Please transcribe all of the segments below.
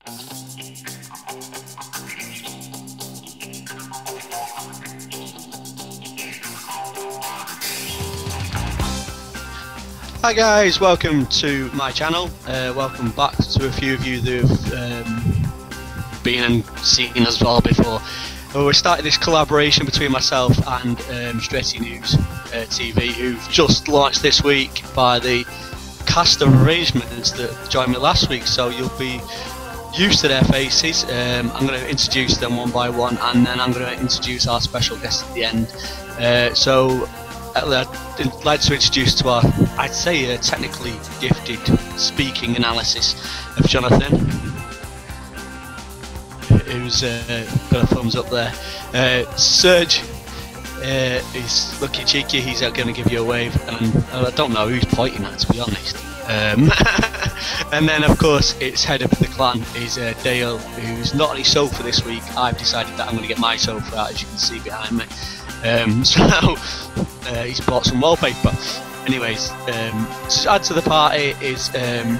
Hi guys, welcome to my channel. Welcome back to a few of you that have been and seen us all before. We started this collaboration between myself and Stretty News TV, who've just launched this week by the cast of arrangements that joined me last week, so you'll be used to their faces. I'm going to introduce them one by one, and then I'm going to introduce our special guest at the end. I'd like to introduce to our, I'd say, technically gifted speaking analysis of Jonathan, who's got a thumbs up there. Serge is looking cheeky, he's going to give you a wave, and I don't know who's pointing at, to be honest. And then of course it's head of the clan is Dale, who's not on his sofa this week. I've decided that I'm going to get my sofa out, as you can see behind me. He's bought some wallpaper. Anyways, to add to the party is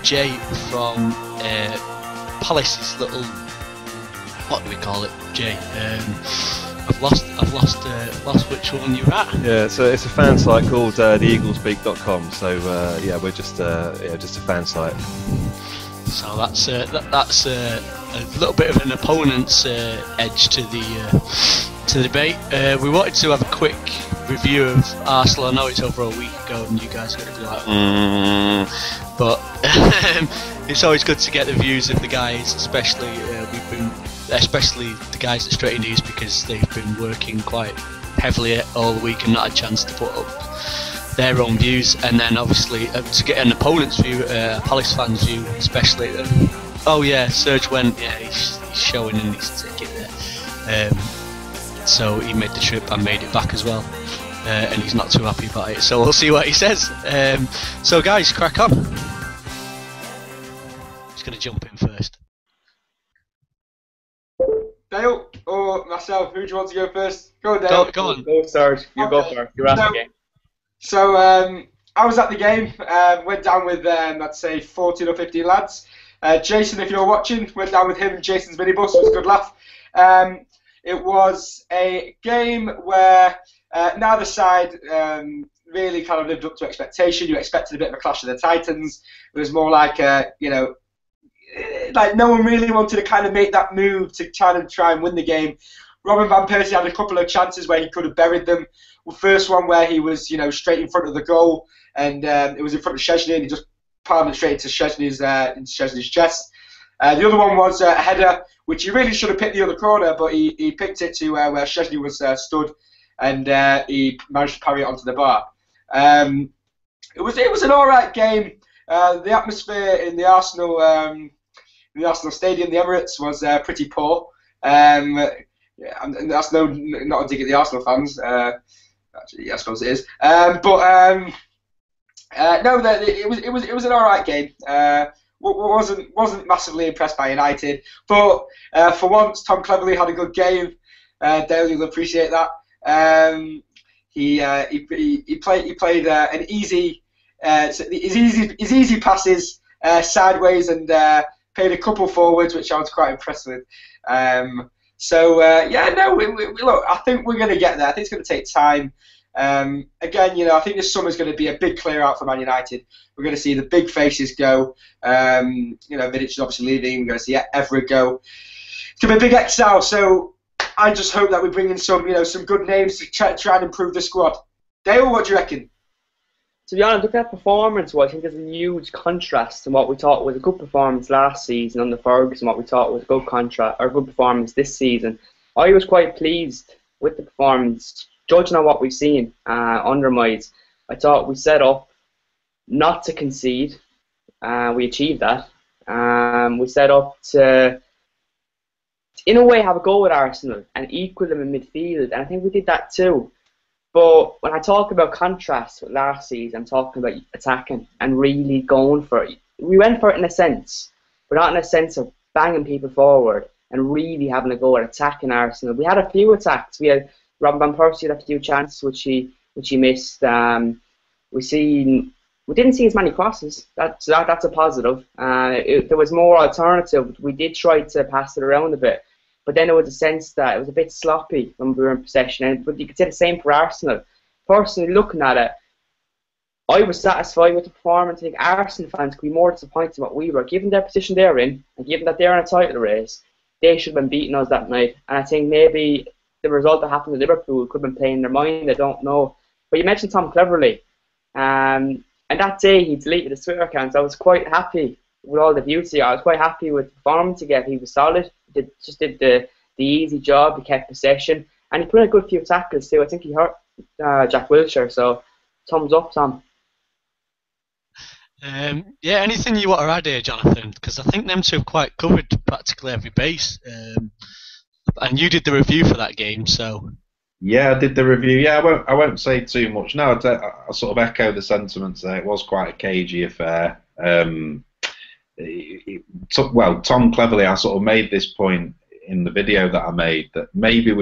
Jay from Palace's little, what do we call it, Jay? I've lost which one you're at. Yeah, so it's a fan site called the eaglesbeak.com. So yeah, we're just a fan site. So that's a little bit of an opponent's edge to the debate. We wanted to have a quick review of Arsenal. I know it's over a week ago, and you guys are going to be like, but it's always good to get the views of the guys, especially the guys at Stretty News, because they've been working quite heavily all the week and not had a chance to put up their own views. And then obviously to get an opponent's view, a Palace fan's view, especially. Oh yeah, Serge went. Yeah, he's showing in his ticket there. So he made the trip and made it back as well, and he's not too happy about it, so we'll see what he says. So guys, crack on. Just going to jump in first. Dale or myself, who do you want to go first? Go Dale. Go on. Go Serge, you go first, you're at the game. So I was at the game, went down with I'd say 14 or 15 lads. Jason, if you're watching, went down with him and Jason's minibus. It was a good laugh. It was a game where neither side really kind of lived up to expectation. You expected a bit of a clash of the Titans. It was more like, like no one really wanted to kind of make that move to try and win the game. Robin van Persie had a couple of chances where he could have buried them. The first one where he was, straight in front of the goal, and it was in front of Szczesny, and he just palmed it straight into Szczesny's chest. The other one was a header, which he really should have picked the other corner, but he picked it to where Szczesny was stood, and he managed to parry it onto the bar. It was an all right game. The atmosphere in the Arsenal stadium, the Emirates, was pretty poor. And that's not a dig at the Arsenal fans. Actually, yeah, I suppose it is. No, it was an all right game. Wasn't massively impressed by United, but for once Tom Cleverley had a good game. Dale, you'll appreciate that. He played an easy, his easy passes sideways, and played a couple forwards, which I was quite impressed with. Look, I think we're going to get there. I think it's going to take time. Again, I think this summer's going to be a big clear out for Man United. We're going to see the big faces go. Vidic is obviously leaving. We're going to see Everett go. It's going to be a big exile. So I just hope that we bring in some good names to try and improve the squad. Dale, what do you reckon? To be honest, looking at performance-wise, I think there's a huge contrast to what we thought was a good performance last season under Ferguson, what we thought was a good performance this season. I was quite pleased with the performance, judging on what we've seen under Miles. I thought we set up not to concede. We achieved that. We set up to, in a way, have a go with Arsenal and equal them in midfield, and I think we did that too. But when I talk about contrast with last season, I'm talking about attacking and really going for it. We went for it in a sense, but not in a sense of banging people forward and really having a go at attacking Arsenal. We had a few attacks. We had Robin van Persie had a few chances which he missed. We seen we didn't see as many crosses. That's a positive. There was more alternative. We did try to pass it around a bit, but then there was a sense that it was a bit sloppy when we were in possession. But you could say the same for Arsenal. Personally, looking at it, I was satisfied with the performance. I think Arsenal fans could be more disappointed than what we were. Given their position they're in, and given that they're in a title race, they should have been beating us that night. And I think maybe the result that happened to Liverpool could have been playing in their mind. I don't know. But you mentioned Tom Cleverley. And that day he deleted his Twitter account. I was quite happy with all the beauty. I was quite happy with the performance he gave. He was solid. He just did the easy job. He kept possession. And he put in a good few tackles too. I think he hurt Jack Wilshere. So thumbs up, Tom. Yeah, anything you want to add here, Jonathan? Because I think them two have quite covered practically every base. And you did the review for that game, so... Yeah, I did the review. Yeah, I won't say too much. No, I sort of echo the sentiments there. It was quite a cagey affair. Tom Cleverley, I sort of made this point in the video that I made, that maybe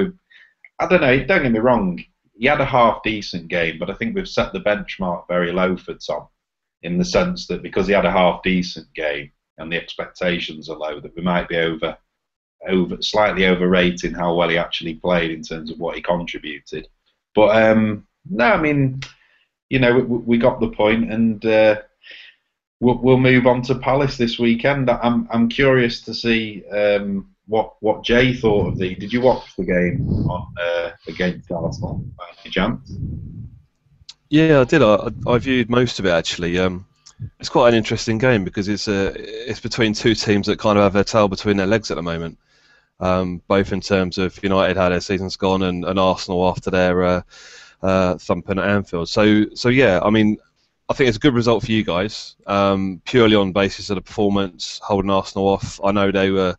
I don't know, don't get me wrong, he had a half-decent game, but I think we've set the benchmark very low for Tom, in the sense that because he had a half-decent game and the expectations are low, that we might be slightly overrating how well he actually played in terms of what he contributed. But no, I mean, you know, we got the point, and we'll move on to Palace this weekend. I'm curious to see what Jay thought of the. Did you watch the game on against Arsenal by any chance? Yeah, I did. I viewed most of it actually. It's quite an interesting game because it's between two teams that kind of have their tail between their legs at the moment. Both in terms of United how their season's gone and Arsenal after their thumping at Anfield. So yeah, I mean, I think it's a good result for you guys, purely on the basis of the performance, holding Arsenal off. I know they were,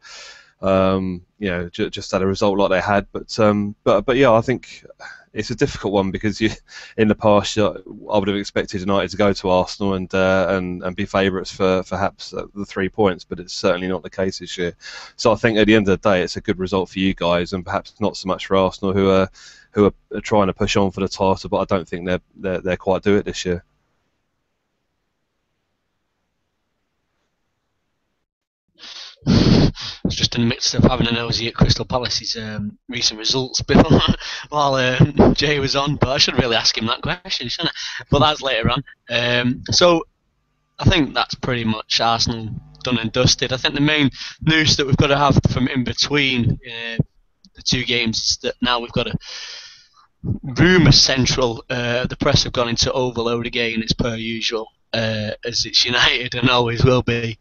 just had a result like they had, but yeah, I think it's a difficult one because in the past I would have expected United to go to Arsenal and be favourites for perhaps the 3 points, but it's certainly not the case this year. So I think at the end of the day, it's a good result for you guys, and perhaps not so much for Arsenal, who are trying to push on for the title, but I don't think they're quite do it this year. I was just in the midst of having a nosy at Crystal Palace's recent results before while Jay was on, but I should really ask him that question, shouldn't I? But that's later on. So I think that's pretty much Arsenal done and dusted. I think the main news that we've got to have from in between the two games is that now we've got a rumour central. The press have gone into overload again, as per usual, as it's United and always will be.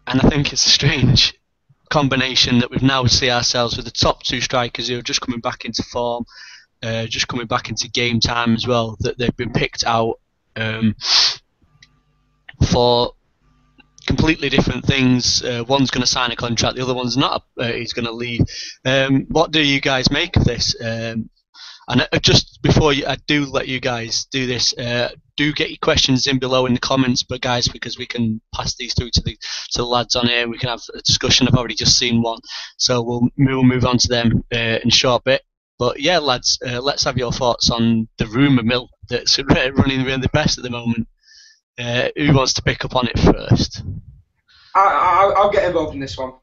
And I think it's a strange combination that we've now see ourselves with the top two strikers who are just coming back into form, just coming back into game time as well, that they've been picked out for completely different things. One's going to sign a contract, the other one's not. He's going to leave. What do you guys make of this? And just before I do let you guys do this, do get your questions in below in the comments, but guys, because we can pass these through to the lads on here, we can have a discussion. I've already just seen one, so we'll move on to them in a short bit. But yeah, lads, let's have your thoughts on the rumour mill that's running really the best at the moment. Who wants to pick up on it first? I'll get involved in this one.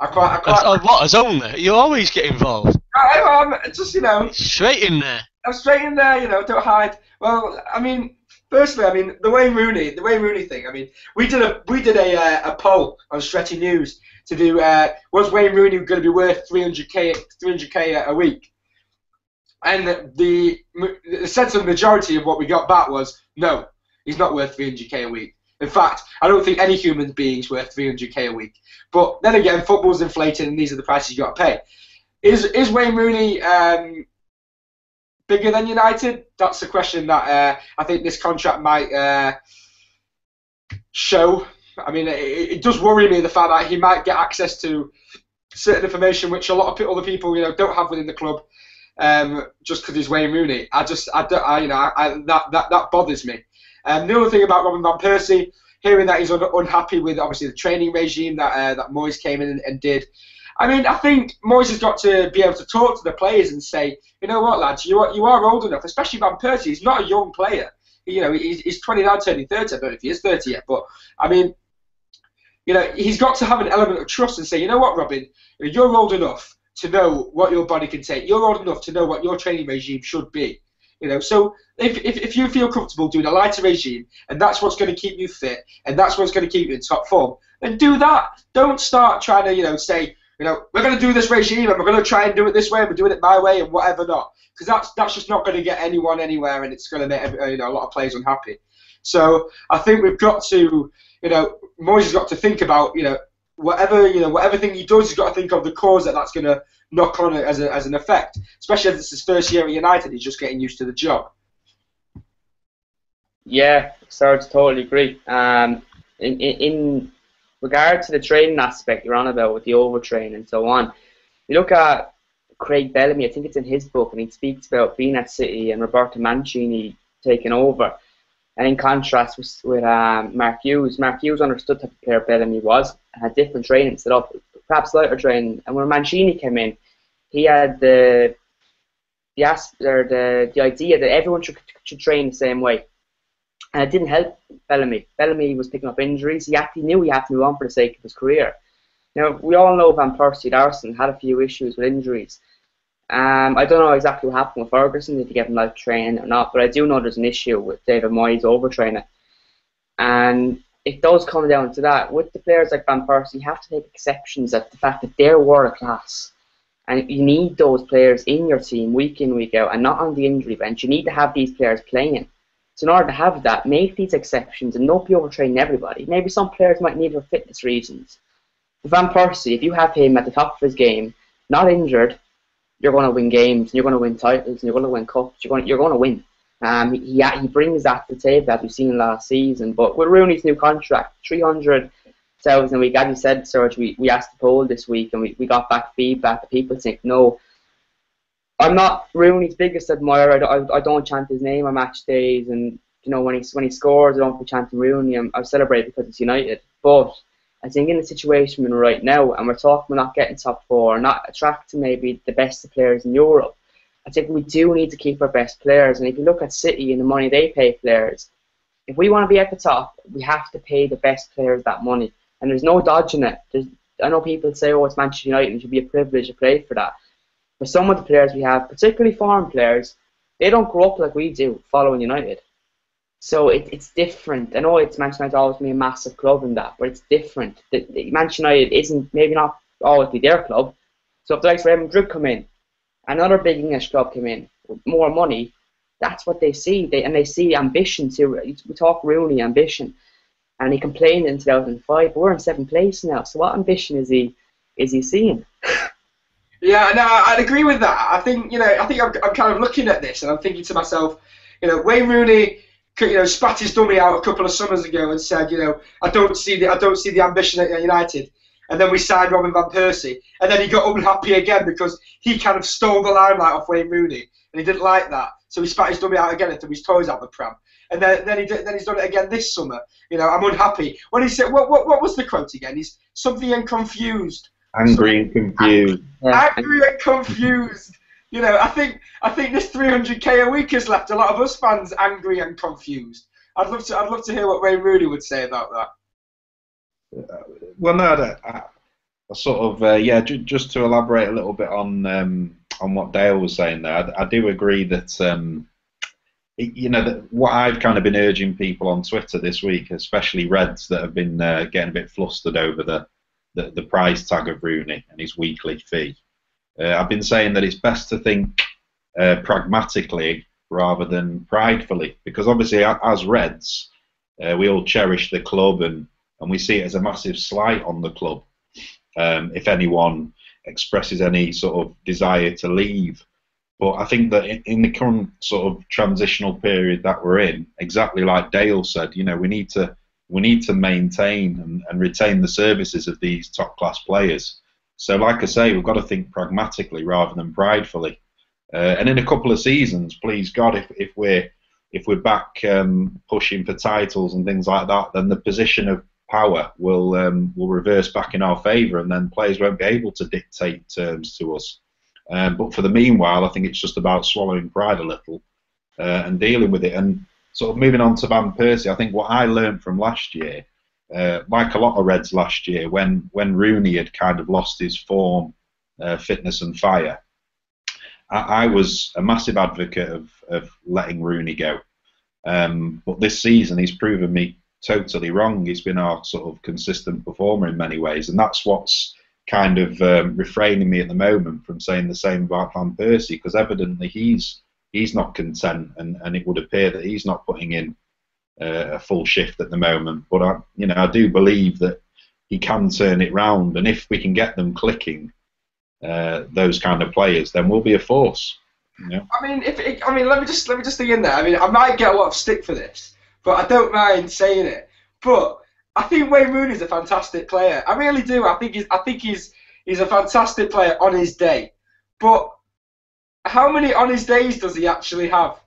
I quite. What, as owner? You always get involved. I'm just, straight in there. I'm straight in there, don't hide. Well, I mean, firstly, the Wayne Rooney thing. I mean, we did a poll on Stretty News to do was Wayne Rooney going to be worth 300k a week, and the sense of the majority of what we got back was no, he's not worth 300k a week. In fact, I don't think any human being's worth 300k a week. But then again, football's inflated, and these are the prices you got to pay. Is Wayne Rooney bigger than United? That's the question that I think this contract might show. I mean, it does worry me, the fact that he might get access to certain information which a lot of other people, don't have within the club, just because he's Wayne Rooney. That bothers me. The other thing about Robin van Persie, hearing that he's unhappy with obviously the training regime that Moyes came in and did. I mean, I think Moyes has got to be able to talk to the players and say, you know what, lads, you are old enough, especially Van Persie. He's not a young player. he's 29, turning 30. I don't know if he is 30 yet, but I mean, he's got to have an element of trust and say, you know what, Robin, you're old enough to know what your body can take. You're old enough to know what your training regime should be. So if you feel comfortable doing a lighter regime, and that's what's going to keep you fit, and that's what's going to keep you in top form, then do that. Don't start trying to, say, we're going to do this regime, and we're going to try and do it this way, and we're doing it my way, and whatever not. Because that's just not going to get anyone anywhere, and it's going to make a lot of players unhappy. So I think we've got to, Moyes has got to think about, whatever thing he does, he's got to think of the cause that's going to knock on it as an effect. Especially as it's his first year at United, he's just getting used to the job. Yeah, Serge, totally agree. In regard to the training aspect you're on about with the overtrain and so on, you look at Craig Bellamy, I think it's in his book, and he speaks about being at City and Roberto Mancini taking over. And in contrast with Mark Hughes understood the type of player Bellamy was and had different training set up, perhaps lighter training. And when Mancini came in, he had the idea that everyone should train the same way. And it didn't help Bellamy. Bellamy was picking up injuries. He knew he had to move on for the sake of his career. Now, we all know Van Persie at Arsenal had a few issues with injuries. I don't know exactly what happened with Ferguson, if he gave him life training or not, but I do know there's an issue with David Moyes overtraining. And it does come down to that. With the players like Van Persie, you have to take exceptions at the fact that they're world class. And you need those players in your team week in, week out, and not on the injury bench. You need to have these players playing. So in order to have that, make these exceptions and don't be overtraining everybody. Maybe some players might need it for fitness reasons. Van Persie, if you have him at the top of his game, not injured, you're going to win games, and you're going to win titles, and you're going to win cups. You're going to win. He brings that to the table, as we've seen last season. But with Rooney's new contract, 300,000 a week, as you said, Serge, we asked the poll this week, and we got back feedback. People think, no, I'm not Rooney's biggest admirer. I don't chant his name on match days, and when he scores, I don't be chanting Rooney. I celebrate because it's United. But I think in the situation we're in right now, and we're talking about not getting top four, not attracting maybe the best of players in Europe, I think we do need to keep our best players. And if you look at City and the money they pay players, if we want to be at the top, we have to pay the best players that money. And there's no dodging it. I know people say, oh, it's Manchester United, it should be a privilege to play for that. But some of the players we have, particularly foreign players, they don't grow up like we do following United. So it's different. I know Manchester United always been a massive club in that, but it's different. Manchester United isn't maybe not always be their club. So if the likes of Real Madrid come in, another big English club come in with more money, that's what they see. They see ambition too. We talk Rooney ambition, and he complained in 2005. But we're in 7th place now. So what ambition is he seeing? Yeah, no, I'd agree with that. I think I'm kind of looking at this and I'm thinking to myself, Wayne Rooney, spat his dummy out a couple of summers ago and said, I don't see the ambition at United. And then we signed Robin van Persie, and then he got unhappy again because he kind of stole the limelight off Wayne Rooney, and he didn't like that. So he spat his dummy out again and threw his toys out the pram. And then he's done it again this summer. I'm unhappy. When he said, what was the quote again? He's something and confused. Angry and confused. Angry and confused. I think this 300k a week has left a lot of us fans angry and confused. I'd love to hear what Wayne Rooney would say about that. Well, no, I sort of just to elaborate a little bit on what Dale was saying there. I do agree that that what I've kind of been urging people on Twitter this week, especially Reds that have been getting a bit flustered over the price tag of Rooney and his weekly fee. I've been saying that it's best to think pragmatically rather than pridefully, because obviously as Reds, we all cherish the club and we see it as a massive slight on the club if anyone expresses any sort of desire to leave. But I think that in the current sort of transitional period that we're in, exactly like Dale said, we need to maintain and retain the services of these top class players. So, like I say, we've got to think pragmatically rather than pridefully. And in a couple of seasons, please God, if we're back pushing for titles and things like that, then the position of power will reverse back in our favour, and then players won't be able to dictate terms to us. But for the meanwhile, I think it's just about swallowing pride a little and dealing with it. And sort of moving on to Van Persie, I think what I learned from last year, like a lot of Reds last year, when Rooney had kind of lost his form, fitness and fire, I was a massive advocate of letting Rooney go. But this season he's proven me totally wrong. He's been our sort of consistent performer in many ways, and that's what's kind of refraining me at the moment from saying the same about Van Persie, because evidently he's not content, and it would appear that he's not putting in a full shift at the moment. But I do believe that he can turn it round, and if we can get them clicking, those kind of players, then we'll be a force. You know? I mean, let me just dig in there. I mean, I might get a lot of stick for this, but I don't mind saying it. But I think Wayne Rooney's a fantastic player. I really do. I think he's a fantastic player on his day. But how many on his days does he actually have?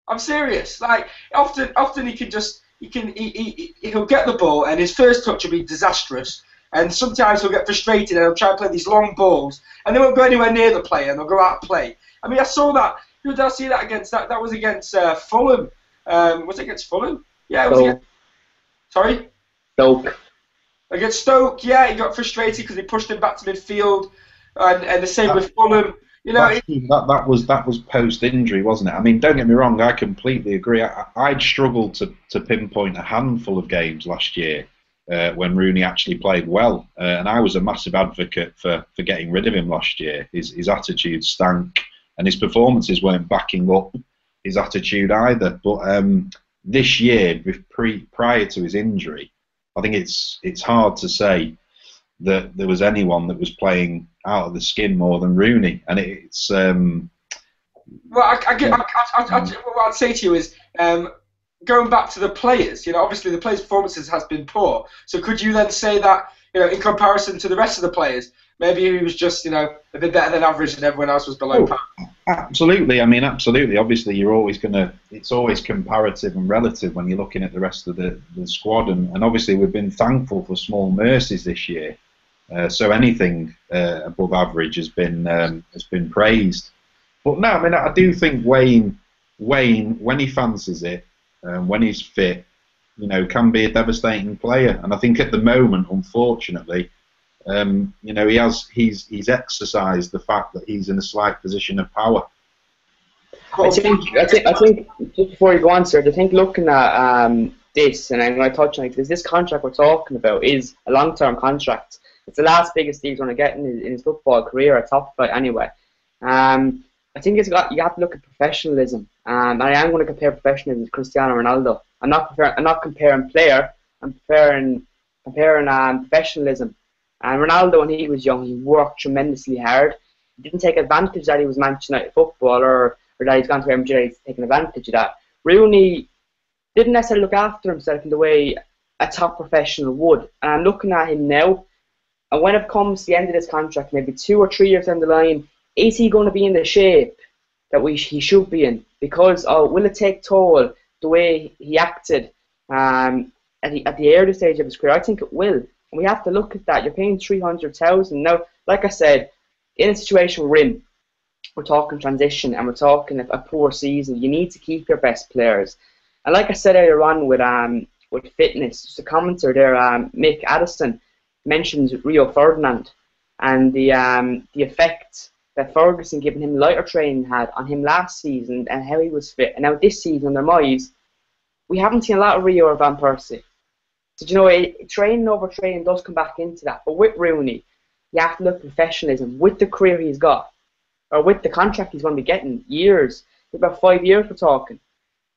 I'm serious. Like often he'll get the ball and his first touch will be disastrous. And sometimes he'll get frustrated and he'll try and play these long balls and they won't go anywhere near the player and they'll go out of play. I mean, I saw that. Who did I see that against? That was against Fulham. Was it against Fulham? Yeah, it was against... Sorry? Stoke. Against Stoke, yeah, he got frustrated because he pushed him back to midfield. And the same with Fulham. You know, that was post-injury, wasn't it? I mean, don't get me wrong, I completely agree. I'd struggled to pinpoint a handful of games last year when Rooney actually played well, and I was a massive advocate for getting rid of him last year. His attitude stank, and his performances weren't backing up his attitude either. But this year, prior to his injury, I think it's hard to say that there was anyone that was playing out of the skin more than Rooney, and it's. Well, what I'd say to you is. Going back to the players, you know, obviously the players' performances has been poor. So could you then say that, you know, in comparison to the rest of the players, maybe he was just, you know, a bit better than average and everyone else was below par? Absolutely. I mean, absolutely. Obviously, you're always it's always comparative and relative when you're looking at the rest of the squad. And obviously, we've been thankful for small mercies this year. So anything above average has been praised. But no, I mean, I do think Wayne, when he fancies it, when he's fit, you know, can be a devastating player. And I think at the moment, unfortunately, you know, he's exercised the fact that he's in a slight position of power. I think just before you go on, Serge, I think looking at this, and I'm going to touch on it, because this contract we're talking about is a long-term contract. It's the last biggest deal he's going to get in his football career, at top flight anyway. I think you have to look at professionalism, and I am going to compare professionalism to Cristiano Ronaldo. I'm not comparing player. I'm comparing professionalism. And Ronaldo, when he was young, he worked tremendously hard. He didn't take advantage that he was Manchester United footballer, or that he's gone to MJ. He's taken advantage of that. Rooney didn't necessarily look after himself in the way a top professional would. And I'm looking at him now, and when it comes to the end of this contract, maybe 2 or 3 years down the line, is he going to be in the shape that he should be in? Because will it take toll the way he acted at the early stage of his career? I think it will. And we have to look at that. You're paying $300,000 now. Like I said, in a situation we're in, we're talking transition and we're talking a poor season. You need to keep your best players. And like I said earlier on with fitness, just a commenter there, Mick Addison mentions Rio Ferdinand and the effect that Ferguson giving him lighter training had on him last season and how he was fit. And now this season under Moyes, we haven't seen a lot of Rio or Van Persie. So, you know, training over training does come back into that. But with Rooney, you have to look at professionalism. With the career he's got, or with the contract he's going to be getting, years, about 5 years we're talking.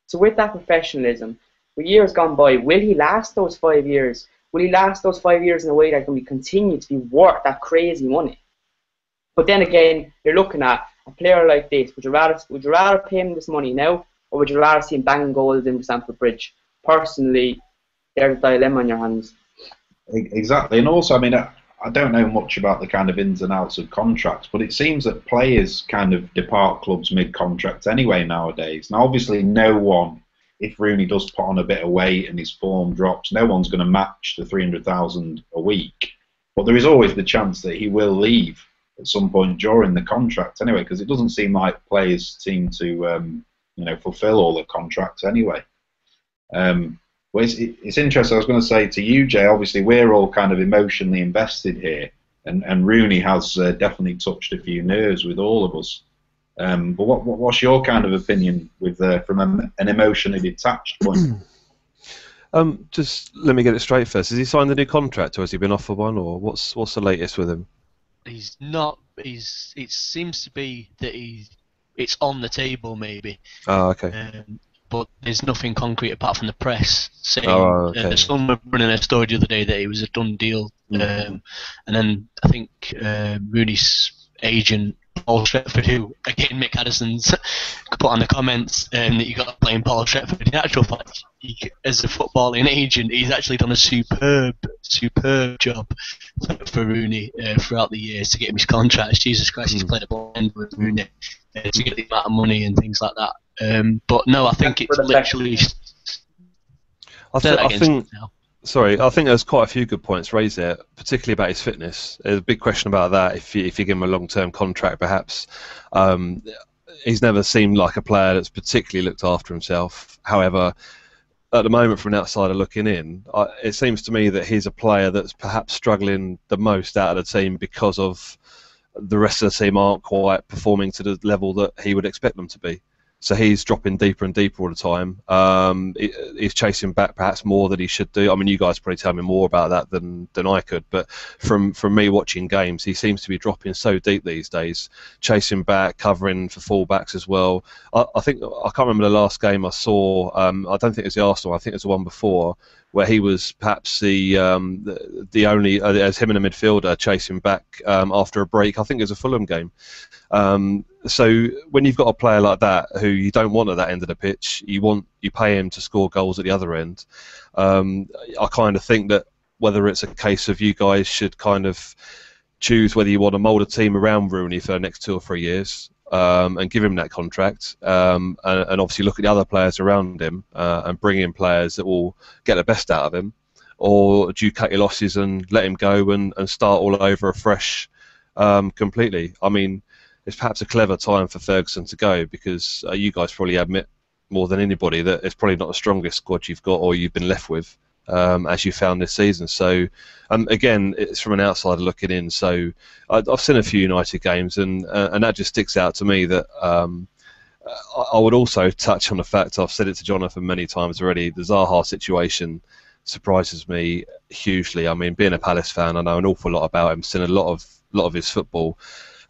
So with that professionalism, with years gone by, will he last those 5 years? Will he last those 5 years in a way that can continue to be worth that crazy money? But then again, you're looking at a player like this. Would you rather pay him this money now, or would you rather see him banging goals in the Stamford Bridge? Personally, there's a dilemma on your hands. Exactly, and also, I mean, I don't know much about the kind of ins and outs of contracts, but it seems that players kind of depart clubs mid-contract anyway nowadays. Now, obviously, no one, if Rooney does put on a bit of weight and his form drops, no one's going to match the $300,000 a week. But there is always the chance that he will leave at some point during the contract anyway, because it doesn't seem like players seem to, you know, fulfill all the contracts anyway. Well, it's interesting. I was going to say to you, Jay, obviously we're all kind of emotionally invested here, and Rooney has definitely touched a few nerves with all of us. But what's your kind of opinion with from an emotionally detached point? Just let me get it straight first. Has he signed a new contract, or has he been offered one, or what's the latest with him? He's not. It seems to be that it's on the table, maybe. Oh, okay. But there's nothing concrete apart from the press saying. Okay. Someone was running a story the other day that it was a done deal. And then I think Rooney's agent, Paul Stretford, who again Mick Patterson's put on the comments that you got to blame Paul Stretford. In actual fact, as a footballing agent, he's actually done a superb job for Rooney throughout the years to get him his contracts. Jesus Christ, he's played a ball end with Rooney to get the amount of money and things like that. But no, I think it's literally. I think there's quite a few good points raised there, particularly about his fitness. There's a big question about that. If you give him a long-term contract, perhaps he's never seemed like a player that's particularly looked after himself. However, at the moment, from an outsider looking in, it seems to me that he's a player that's perhaps struggling the most out of the team because of the rest of the team aren't quite performing to the level that he would expect them to be. So he's dropping deeper and deeper all the time. He's chasing back perhaps more than he should do. I mean, you guys probably tell me more about that than I could. But from me watching games, he seems to be dropping so deep these days, chasing back, covering for fullbacks as well. I can't remember the last game I saw. I don't think it was the Arsenal. I think it was the one before, where he was perhaps the only, as him and a midfielder, chasing back after a break. I think it was a Fulham game. So when you've got a player like that who you don't want at that end of the pitch, you pay him to score goals at the other end. I kind of think that whether it's a case of you guys should kind of choose whether you want to mould a team around Rooney for the next 2 or 3 years and give him that contract, and obviously look at the other players around him and bring in players that will get the best out of him, or do you cut your losses and let him go and start all over afresh completely? I mean, it's perhaps a clever time for Ferguson to go because you guys probably admit more than anybody that it's probably not the strongest squad you've got or you've been left with as you found this season. So again, it's from an outsider looking in. So I've seen a few United games and that just sticks out to me that I would also touch on the fact, I've said it to Jonathan many times already, the Zaha situation surprises me hugely. I mean, being a Palace fan, I know an awful lot about him, seen a lot of his football.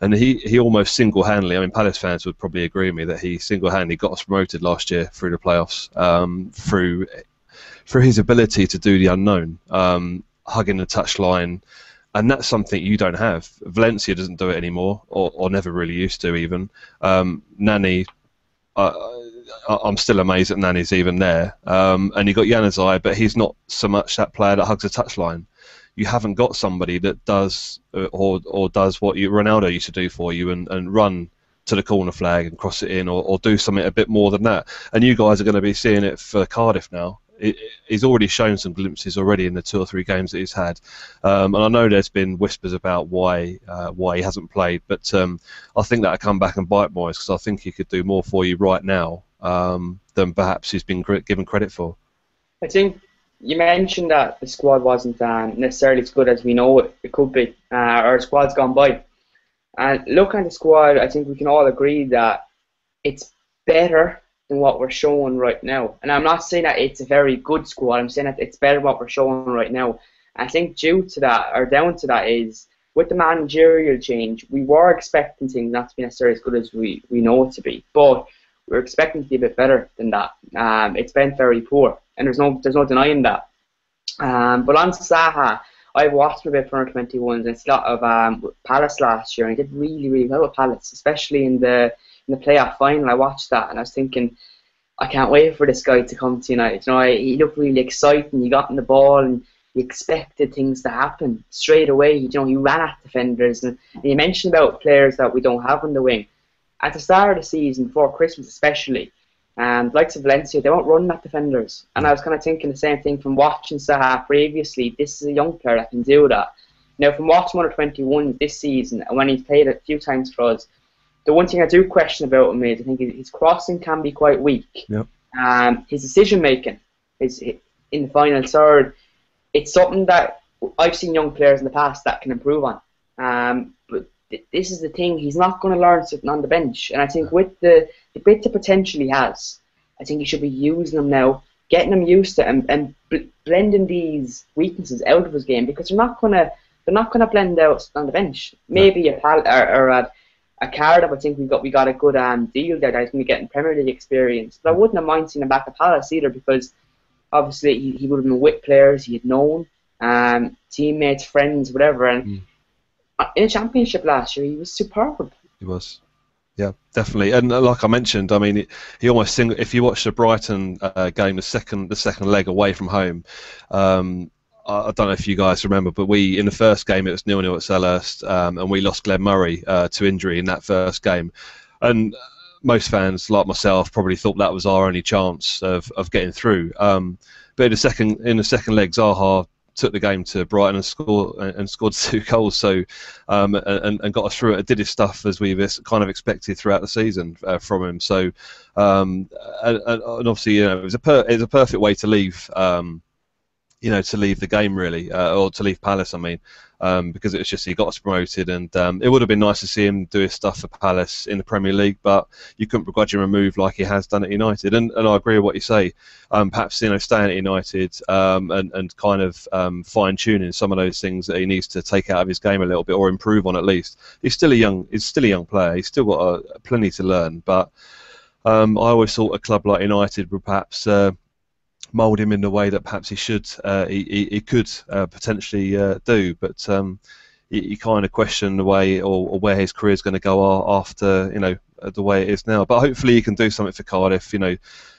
And he almost single-handedly, I mean, Palace fans would probably agree with me that he single-handedly got us promoted last year through the playoffs, through his ability to do the unknown, hugging the touchline, and that's something you don't have. Valencia doesn't do it anymore, or never really used to even. Nani, I'm still amazed that Nani's even there. And you got Januzaj, but he's not so much that player that hugs a touchline. You haven't got somebody that does or does what Ronaldo used to do for you and run to the corner flag and cross it in or do something a bit more than that. And you guys are going to be seeing it for Cardiff now. He's already shown some glimpses already in the 2 or 3 games that he's had. And I know there's been whispers about why he hasn't played, but I think that'll come back and bite Moyes because I think he could do more for you right now than perhaps he's been given credit for. I think you mentioned that the squad wasn't necessarily as good as we know it could be, or the squad's gone by. And looking at the squad, I think we can all agree that it's better than what we're showing right now. And I'm not saying that it's a very good squad, I'm saying that it's better than what we're showing right now. I think down to that is, with the managerial change, we were expecting things not to be necessarily as good as we know it to be. But we're expecting to be a bit better than that. It's been very poor, and there's no denying that. But on Zaha, I've watched a bit for under 21s and a lot of Palace last year, and he did really, really well with Palace, especially in the playoff final. I watched that, and I was thinking, I can't wait for this guy to come to United. You know, he looked really exciting. He got in the ball, and he expected things to happen straight away. You know, he ran at defenders, and you mentioned about players that we don't have on the wing. At the start of the season, before Christmas especially, the likes of Valencia, they won't run at defenders. And I was kind of thinking the same thing from watching Zaha previously. This is a young player that can do that. Now, from watching under 21 this season, and when he's played a few times for us, the one thing I do question about him is I think his crossing can be quite weak. Yep. His decision making is in the final third. It's something that I've seen young players in the past that can improve on. But this is the thing, he's not going to learn sitting on the bench. And I think with the bit of potential he has, I think he should be using them now, getting him used to it, and blending these weaknesses out of his game, because they're not going to blend out on the bench. Maybe a Cardiff, I think we got a good deal there that he's going to be getting Premier League experience. But I wouldn't have mind seeing him back at Palace either, because obviously he would have been with players he had known, teammates, friends, whatever. And in a championship last year, he was superb. He was. Yeah, definitely. And like I mentioned, I mean, he almost if you watch the Brighton game, the second leg away from home, I don't know if you guys remember, but in the first game it was 0-0 at Selhurst, and we lost Glenn Murray to injury in that first game. And most fans, like myself, probably thought that was our only chance of getting through. But in the second leg, Zaha took the game to Brighton and scored 2 goals, so and got us through it. It did his stuff as we've kind of expected throughout the season from him. So and obviously, it was a perfect way to leave. To leave the game really, or to leave Palace, I mean, because it was just he got us promoted, and it would have been nice to see him do his stuff for Palace in the Premier League, but you couldn't begrudge him a move like he has done at United, and I agree with what you say. Perhaps staying at United and kind of fine-tuning some of those things that he needs to take out of his game a little bit, or improve on at least. He's still a young player. He's still got plenty to learn, but I always thought a club like United would perhaps mould him in the way that perhaps he could potentially do, but you kind of question the way or where his career is going to go after the way it is now. But hopefully he can do something for Cardiff.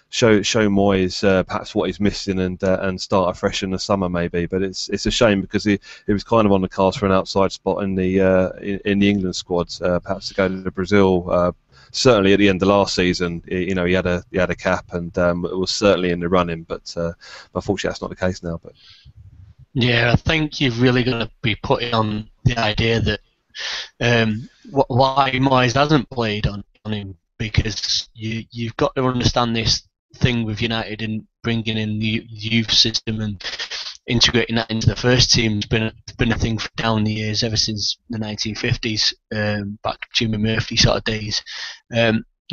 Show Moyes perhaps what he's missing and start afresh in the summer maybe. But it's a shame because he was kind of on the cards for an outside spot in the England squad, perhaps to go to Brazil. Certainly at the end of last season, he had a cap and it was certainly in the running, but unfortunately that's not the case now. But yeah, I think you've really got to be putting on the idea that why Moyes hasn't played on him, because you've got to understand this thing with United and bringing in the youth system and integrating that into the first team has been a thing down the years, ever since the 1950s, back Jimmy Murphy sort of days.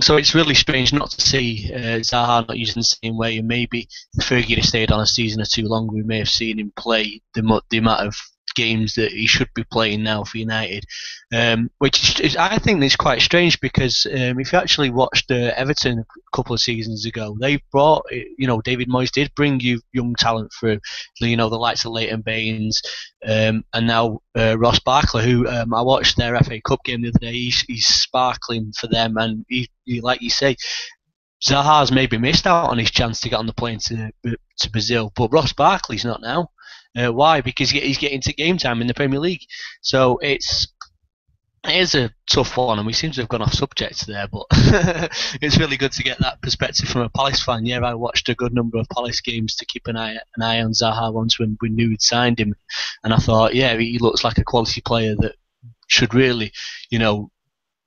So it's really strange not to see Zaha not using the same way, and maybe if Fergie had stayed on a season or two longer, we may have seen him play the amount of games that he should be playing now for United, which is, I think, is quite strange, because if you actually watched Everton a couple of seasons ago, they brought, David Moyes did bring you young talent through, the likes of Leighton Baines, and now Ross Barkley, who I watched their FA Cup game the other day. He's sparkling for them, and he, like you say, Zaha's maybe missed out on his chance to get on the plane to Brazil, but Ross Barkley's not now. Why? Because he's getting to game time in the Premier League. So it is a tough one, and we seem to have gone off subject there, but it's really good to get that perspective from a Palace fan. Yeah, I watched a good number of Palace games to keep an eye on Zaha once when we knew we'd signed him, and I thought, yeah, he looks like a quality player that should really, do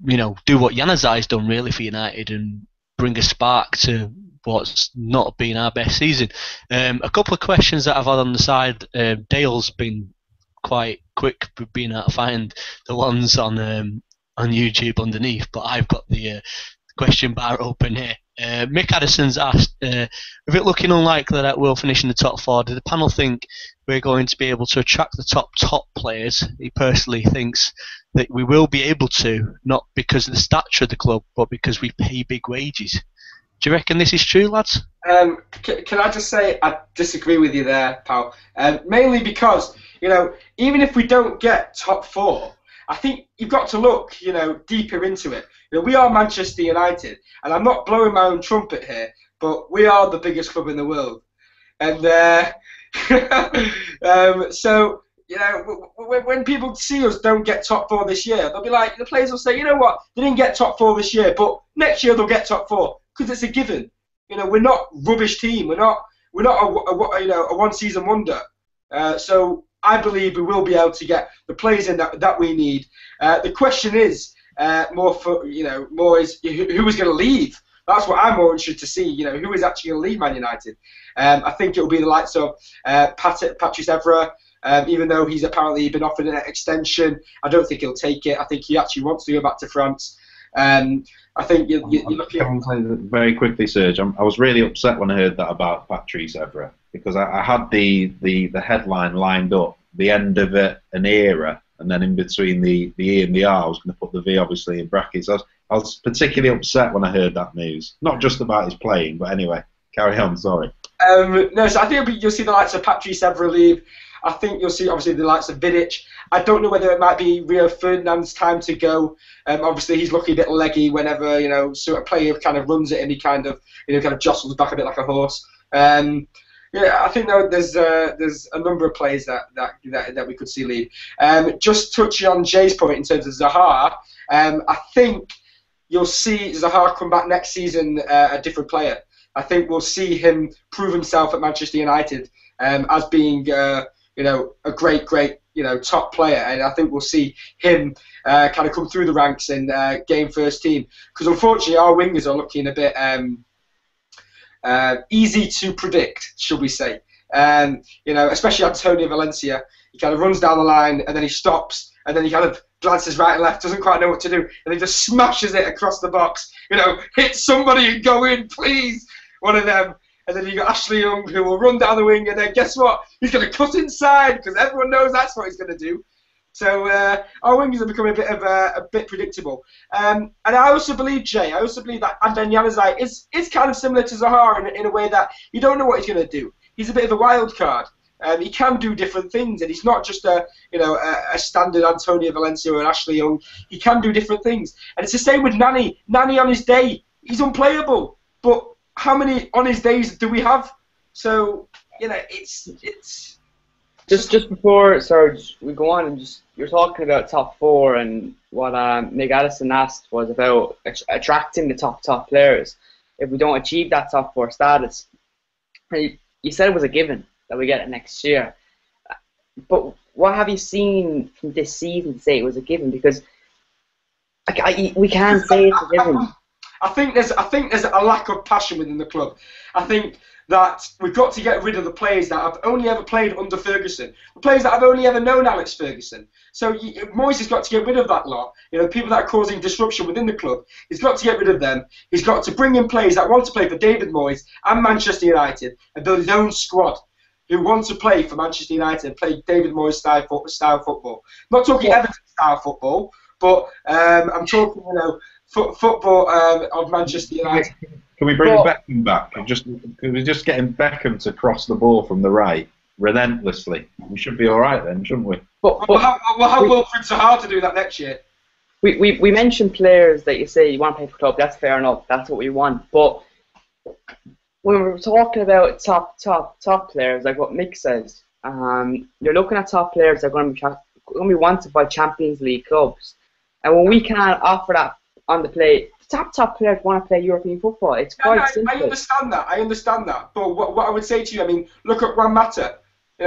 what Januzaj's done really for United and bring a spark to what's not been our best season. A couple of questions that I've had on the side. Dale's been quite quick being able to find the ones on YouTube underneath, but I've got the question bar open here. Mick Addison's asked, with it looking unlikely that we'll finish in the top 4, do the panel think we're going to be able to attract the top players? He personally thinks that we will be able to, not because of the stature of the club, but because we pay big wages. Do you reckon this is true, lads? Can I just say I disagree with you there, pal? Mainly because, even if we don't get top 4, I think you've got to look, deeper into it. We are Manchester United, and I'm not blowing my own trumpet here, but we are the biggest club in the world. And so, when people see us don't get top 4 this year, they'll be like, the players will say, you know what, they didn't get top 4 this year, but next year they'll get top 4. Because it's a given. We're not a rubbish team. We're not a one-season wonder. So I believe we will be able to get the players in that we need. The question is more is who is going to leave. That's what I'm more interested to see. You know, who is actually going to lead Man United? I think it will be the likes of Patrice Evra. Even though he's apparently been offered an extension, I don't think he'll take it. I think he actually wants to go back to France. I think you're looking at... Very quickly, Serge, I was really upset when I heard that about Patrice Evra, because I had the headline lined up, the end of an era, and then in between the E and the R, I was going to put the V obviously in brackets. I was particularly upset when I heard that news. Not just about his playing, but anyway, carry on, sorry. No, so I think you'll see the likes of Patrice Evra leave. I think you'll see, obviously, the likes of Vidic. I don't know whether it might be Rio Ferdinand's time to go. Obviously, he's looking a bit leggy whenever, you know, so a player kind of runs it and he kind of jostles back a bit like a horse. Yeah, I think there's a number of players that we could see leave. Just touching on Jay's point in terms of Zaha, I think you'll see Zaha come back next season a different player. I think we'll see him prove himself at Manchester United as being a great top player, and I think we'll see him kind of come through the ranks and game first team, because unfortunately our wingers are looking a bit easy to predict, shall we say. Especially Antonio Valencia. He kind of runs down the line and then he stops and then he kind of glances right and left, doesn't quite know what to do, and he just smashes it across the box. Hit somebody and go in, please. One of them. And then you got Ashley Young, who will run down the wing, and then guess what? He's going to cut inside, because everyone knows that's what he's going to do. So our wingers are becoming a bit predictable. And I also believe, Jay, that Adnan Januzaj is kind of similar to Zaha in a way that you don't know what he's going to do. He's a bit of a wild card. He can do different things, and he's not just a standard Antonio Valencia or an Ashley Young. He can do different things, and it's the same with Nani. Nani on his day, he's unplayable. But how many on his days do we have? So it's just before Serge, we go on and you're talking about top four, and what Nick Addison asked was about attracting the top players. If we don't achieve that top four status, you said it was a given that we get it next year. But what have you seen from this season to say it was a given? Because we can't say it's a given. I think there's a lack of passion within the club. I think that we've got to get rid of the players that have only ever played under Ferguson, the players that have only ever known Alex Ferguson. So Moyes has got to get rid of that lot. People that are causing disruption within the club. He's got to get rid of them. He's got to bring in players that want to play for David Moyes and Manchester United, and build his own squad who want to play for Manchester United and play David Moyes style football. I'm not talking Everton style football, but I'm talking football of Manchester United. Can we bring Beckham back? We're just getting Beckham to cross the ball from the right relentlessly. We should be all right then, shouldn't we? We'll have Wilfried Zaha to do that next year. We mentioned players that you say you want to play for club. That's fair enough. That's what we want. But when we're talking about top players, like what Mick says, you're looking at top players that are going to be wanted by Champions League clubs, and when we can't offer that on the play, top players want to play European football. It's quite simple. I understand that. But what I would say to you, look at Juan Mata.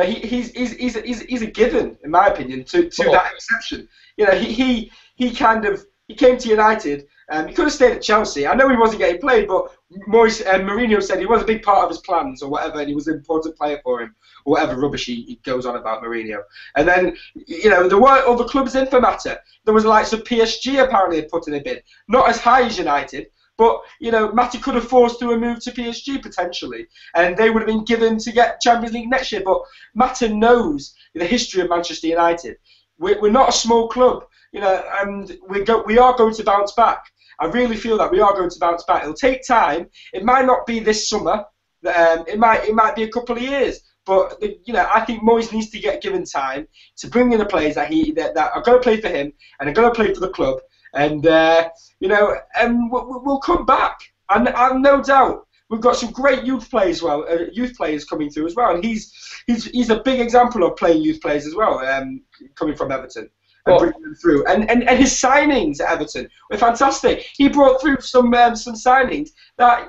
He's a given, in my opinion, to that exception. He came to United. He could have stayed at Chelsea. I know he wasn't getting played, but Mourinho said he was a big part of his plans or whatever, and he was an important player for him, or whatever rubbish he goes on about Mourinho. And then, there weren't other clubs in for Mata. There was the likes of PSG apparently had put in a bid. Not as high as United, but, Mata could have forced through a move to PSG potentially, and they would have been given to get Champions League next year. But Mata knows the history of Manchester United. We're not a small club, and we are going to bounce back. I really feel that we are going to bounce back. It'll take time. It might not be this summer. It might be a couple of years. But I think Moyes needs to get given time to bring in the players that are going to play for him and are going to play for the club. And and we'll come back. And no doubt we've got some great youth players coming through as well. And he's a big example of playing youth players as well, coming from Everton. And bringing them through, and his signings at Everton were fantastic. He brought through some signings that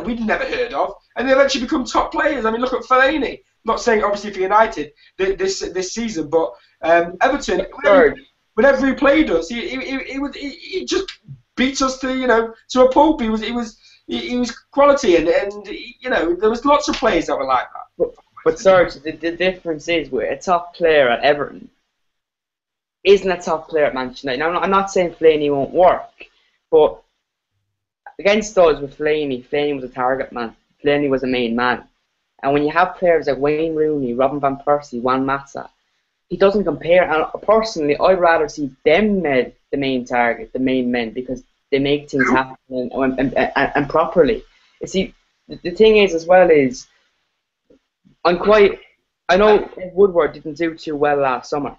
we'd never heard of, and they eventually become top players. Look at Fellaini. Not saying obviously for United this season, but Everton. Whenever he played us, he just beats us to to a pulp. He was quality, and there was lots of players that were like that. But Serge, the difference is with a top player at Everton isn't a top player at Manchester United. Now, I'm not saying Fellaini won't work, but against us with Fellaini was a target man. Fellaini was a main man. And when you have players like Wayne Rooney, Robin Van Persie, Juan Mata, he doesn't compare. And personally, I'd rather see them the main target, the main men, because they make things happen and properly. You see, the thing is as well is, I know Woodward didn't do too well last summer,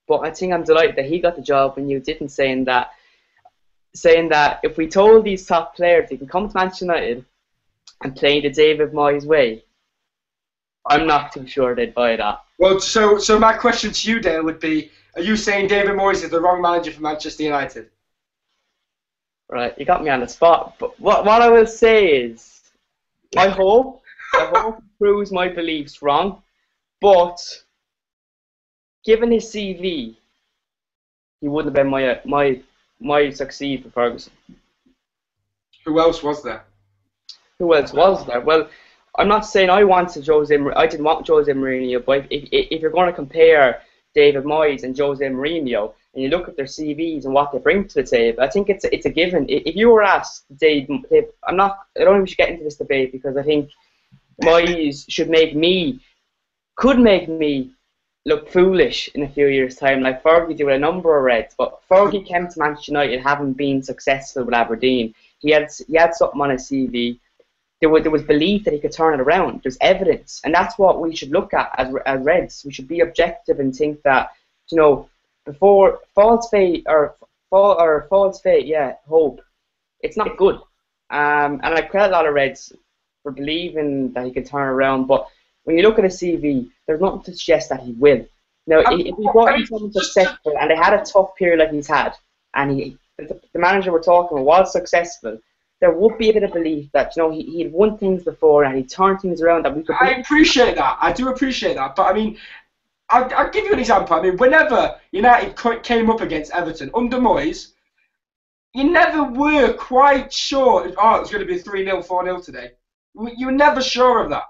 but I think I'm delighted that he got the job and you didn't, saying that if we told these top players they can come to Manchester United and play the David Moyes way, I'm not too sure they'd buy that. Well, so my question to you, Dale, would be, are you saying David Moyes is the wrong manager for Manchester United? Right, you got me on the spot. But what I will say is, I hope he proves my beliefs wrong, but given his CV, he wouldn't have been my succeed for Ferguson. Who else was there? Who else was there? Well, I'm not saying I didn't want Jose Mourinho, but if you're going to compare David Moyes and Jose Mourinho, and you look at their CVs and what they bring to the table, I think it's a given. If you were asked, Dave, I don't think we should get into this debate, because I think Moyes could make me look foolish in a few years' time, like Fergie did with a number of Reds. But Fergie came to Manchester United having been successful with Aberdeen. He had something on his CV. There was belief that he could turn it around. There's evidence, and that's what we should look at as Reds. We should be objective and think that, before false faith, hope, it's not good. And I credit a lot of Reds for believing that he could turn around. But when you look at his CV, there's nothing to suggest that he will. Now, if he brought in someone successful and they had a tough period like he's had, and the manager we're talking about was successful, there would be a bit of belief that he'd won things before and he turned things around. That we could. I appreciate that. I do appreciate that. But I mean, I'll give you an example. I mean, whenever United came up against Everton under Moyes, you never were quite sure. It's going to be 3-0, 4-0 today. You were never sure of that.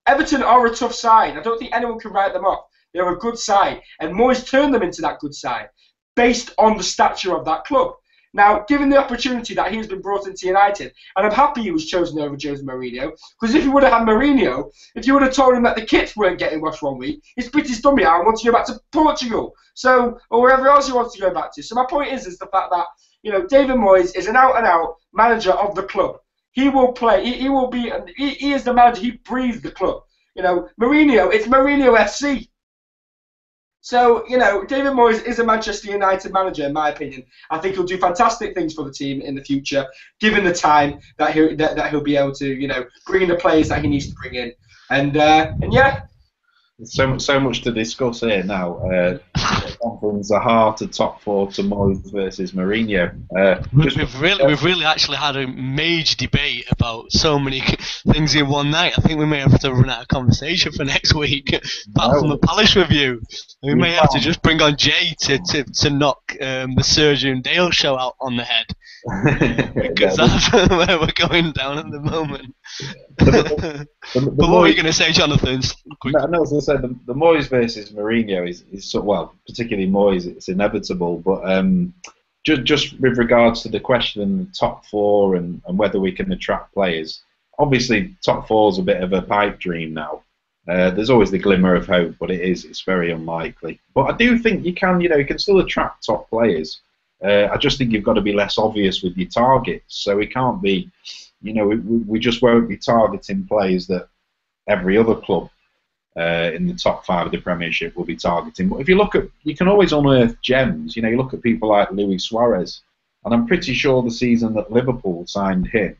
Everton are a tough side. I don't think anyone can write them off. They're a good side, and Moyes turned them into that good side based on the stature of that club. Now, given the opportunity that he's been brought into United, and I'm happy he was chosen over Jose Mourinho, because if you would have had Mourinho, if you would have told him that the kits weren't getting washed one week, he'd spit his dummy out and want to go back to Portugal, or wherever else he wants to go back to. So my point is the fact that David Moyes is an out-and-out manager of the club. He will play. He will be. He is the manager. He breathes the club. Mourinho. It's Mourinho FC. So, David Moyes is a Manchester United manager, in my opinion. I think he'll do fantastic things for the team in the future, given the time that he'll be able to, bring in the players that he needs to bring in. And yeah. So much to discuss here now. From Zaha to top four to Moyes versus Mourinho. We've really actually had a major debate about so many things in one night. I think we may have to run out of conversation for next week. Apart from the Palace review, we may have to just bring on Jay to knock the Serge and Dale show out on the head, because that's where we're going down at the moment. But what were you going to say, Jonathan? No, as I said, the Moyes versus Mourinho is so, well, particularly Moyes, it's inevitable. But just with regards to the question, top four and whether we can attract players, obviously top four is a bit of a pipe dream now. There's always the glimmer of hope, but it's very unlikely. But I do think you can still attract top players. I just think you've got to be less obvious with your targets. So we can't be, we just won't be targeting players that every other club in the top 5 of the Premiership will be targeting. But if you look at, you can always unearth gems. You look at people like Luis Suarez, and I'm pretty sure the season that Liverpool signed him,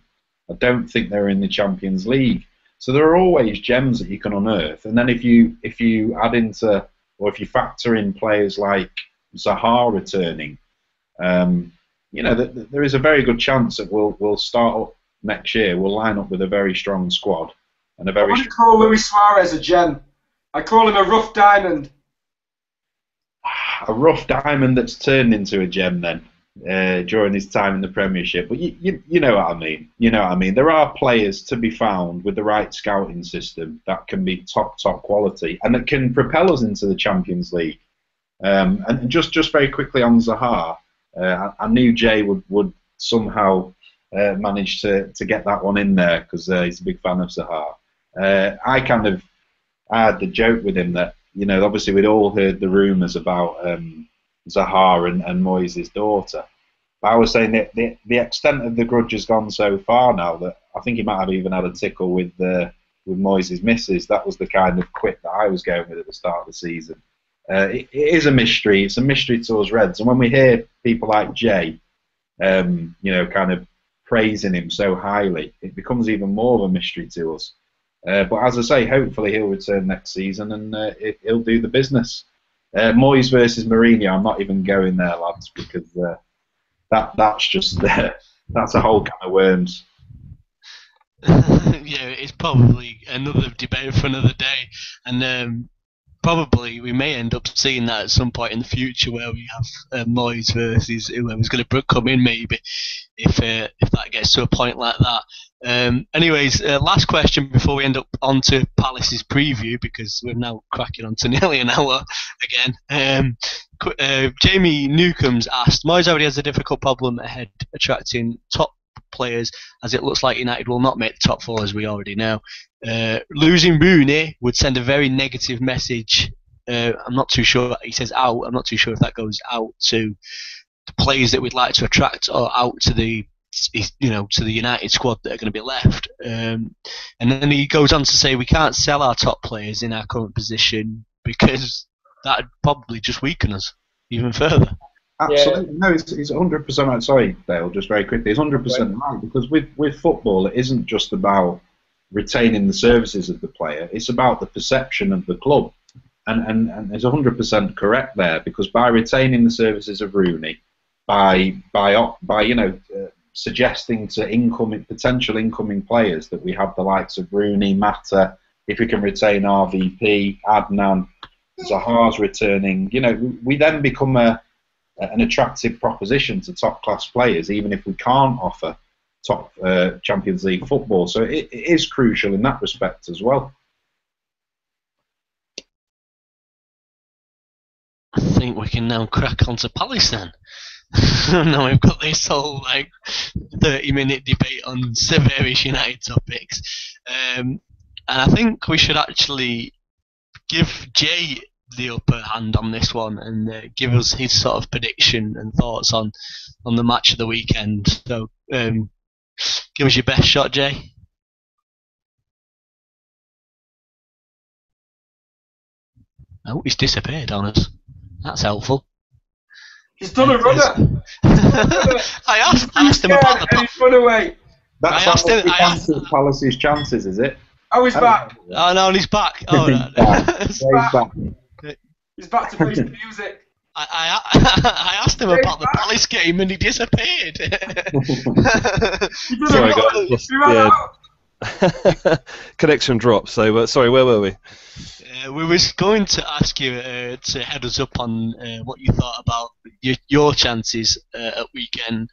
I don't think they were in the Champions League. So there are always gems that you can unearth. And then if you add into, or if you factor in players like Zaha returning, there is a very good chance that we'll start up next year. We'll line up with a very strong squad. And I wouldn't call Luis Suarez a gem. I call him a rough diamond. A rough diamond that's turned into a gem, then. during his time in the Premiership. But you know what I mean. You know what I mean. There are players to be found with the right scouting system that can be top quality and that can propel us into the Champions League. And just very quickly on Zaha, I knew Jay would somehow manage to get that one in there because he's a big fan of Zaha. I had the joke with him that, you know, obviously we'd all heard the rumours about Zaha and Moyes' daughter. But I was saying that the extent of the grudge has gone so far now that I think he might have even had a tickle with Moyes' missus. That was the kind of quip that I was going with at the start of the season. It is a mystery. It's a mystery to us Reds. And when we hear people like Jay, you know, kind of praising him so highly, it becomes even more of a mystery to us. But as I say, hopefully he'll return next season and he'll do the business. Moyes versus Mourinho, I'm not even going there, lads, because that's just that's a whole can of worms. Yeah, it's probably another debate for another day, and probably we may end up seeing that at some point in the future where we have Moyes versus whoever's going to come in, maybe, if that gets to a point like that. Anyways, last question before we end up onto Palace's preview, because we're now cracking on to nearly an hour again. Jamie Newcomb's asked, Moyes already has a difficult problem ahead attracting top players, as it looks like United will not make the top four, as we already know. Losing Rooney would send a very negative message. I'm not too sure. He says out. I'm not too sure if that goes out to the players that we'd like to attract, or out to the United squad that are going to be left. And then he goes on to say we can't sell our top players in our current position because that would probably just weaken us even further. Absolutely. Yeah. No, he's 100% right. Sorry, Dale, just very quickly. He's 100% right, because with football, it isn't just about retaining the services of the player. It's about the perception of the club. And he's 100% correct there, because by retaining the services of Rooney, by suggesting to potential incoming players that we have the likes of Rooney, Mata, if we can retain RVP, Adnan, Zaha's returning, you know, we then become an attractive proposition to top-class players, even if we can't offer top Champions League football. So it is crucial in that respect as well. I think we can now crack on to Palace then. Now we've got this whole 30-minute debate on various United topics. And I think we should actually give Jay the upper hand on this one and give us his sort of prediction and thoughts on the match of the weekend. So give us your best shot, Jay. Oh, he's disappeared on us. That's helpful. He's done a runner. I asked him about the. He's run away. That's Palace's chances, is it? Oh, he's back. Oh no, he's back. Oh, he's back. He's back to play some music. I asked him about the Palace game and he disappeared. Sorry, guys. Connection dropped. So sorry, where were we? We was going to ask you to head us up on what you thought about your chances at weekend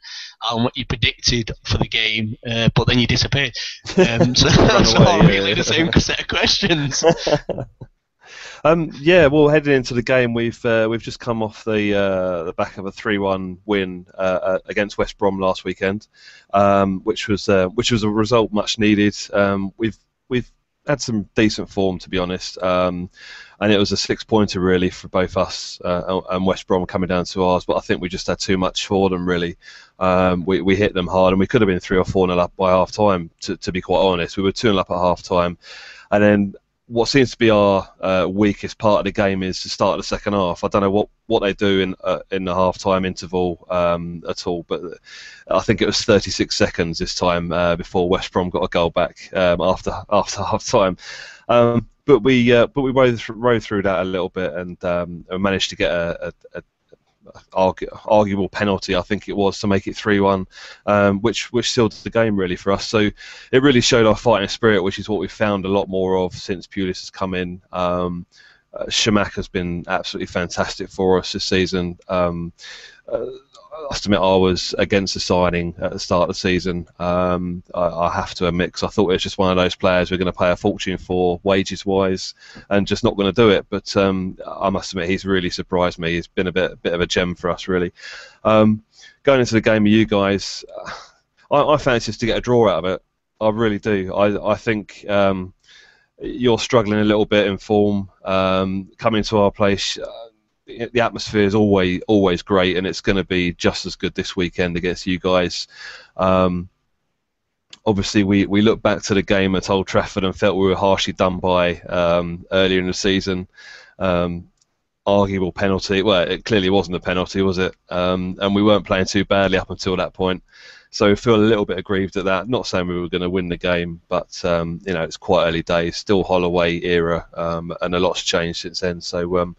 and what you predicted for the game, but then you disappeared. So that's not really the same set of questions. Yeah, well, heading into the game, we've just come off the back of a 3-1 win against West Brom last weekend, which was a result much needed. We've had some decent form, to be honest, and it was a 6-pointer really for both us and West Brom coming down to ours. But I think we just had too much for them really. We hit them hard, and we could have been 3 or 4-0 up by half time. To be quite honest, we were 2-0 up at half time, and then what seems to be our weakest part of the game is the start of the second half. I don't know what they do in the half-time interval at all, but I think it was 36 seconds this time before West Brom got a goal back after half-time. But we rode through that a little bit and managed to get a arguable penalty, I think it was, to make it 3-1, which sealed the game really for us. So it really showed our fighting spirit, which is what we've found a lot more of since Pulis has come in. Shamak has been absolutely fantastic for us this season. I must admit I was against the signing at the start of the season. I have to admit, because I thought it was just one of those players we're going to pay a fortune for wages-wise and just not going to do it. But I must admit he's really surprised me. He's been a bit of a gem for us, really. Going into the game with you guys, I fancy us to get a draw out of it. I really do. I think you're struggling a little bit in form. Coming to our place, the atmosphere is always great, and it's going to be just as good this weekend against you guys. Obviously, we look back to the game at Old Trafford and felt we were harshly done by earlier in the season. Arguable penalty. Well, it clearly wasn't a penalty, was it? And we weren't playing too badly up until that point. So we feel a little bit aggrieved at that. Not saying we were going to win the game, but it's quite early days, still Holloway era, and a lot's changed since then. So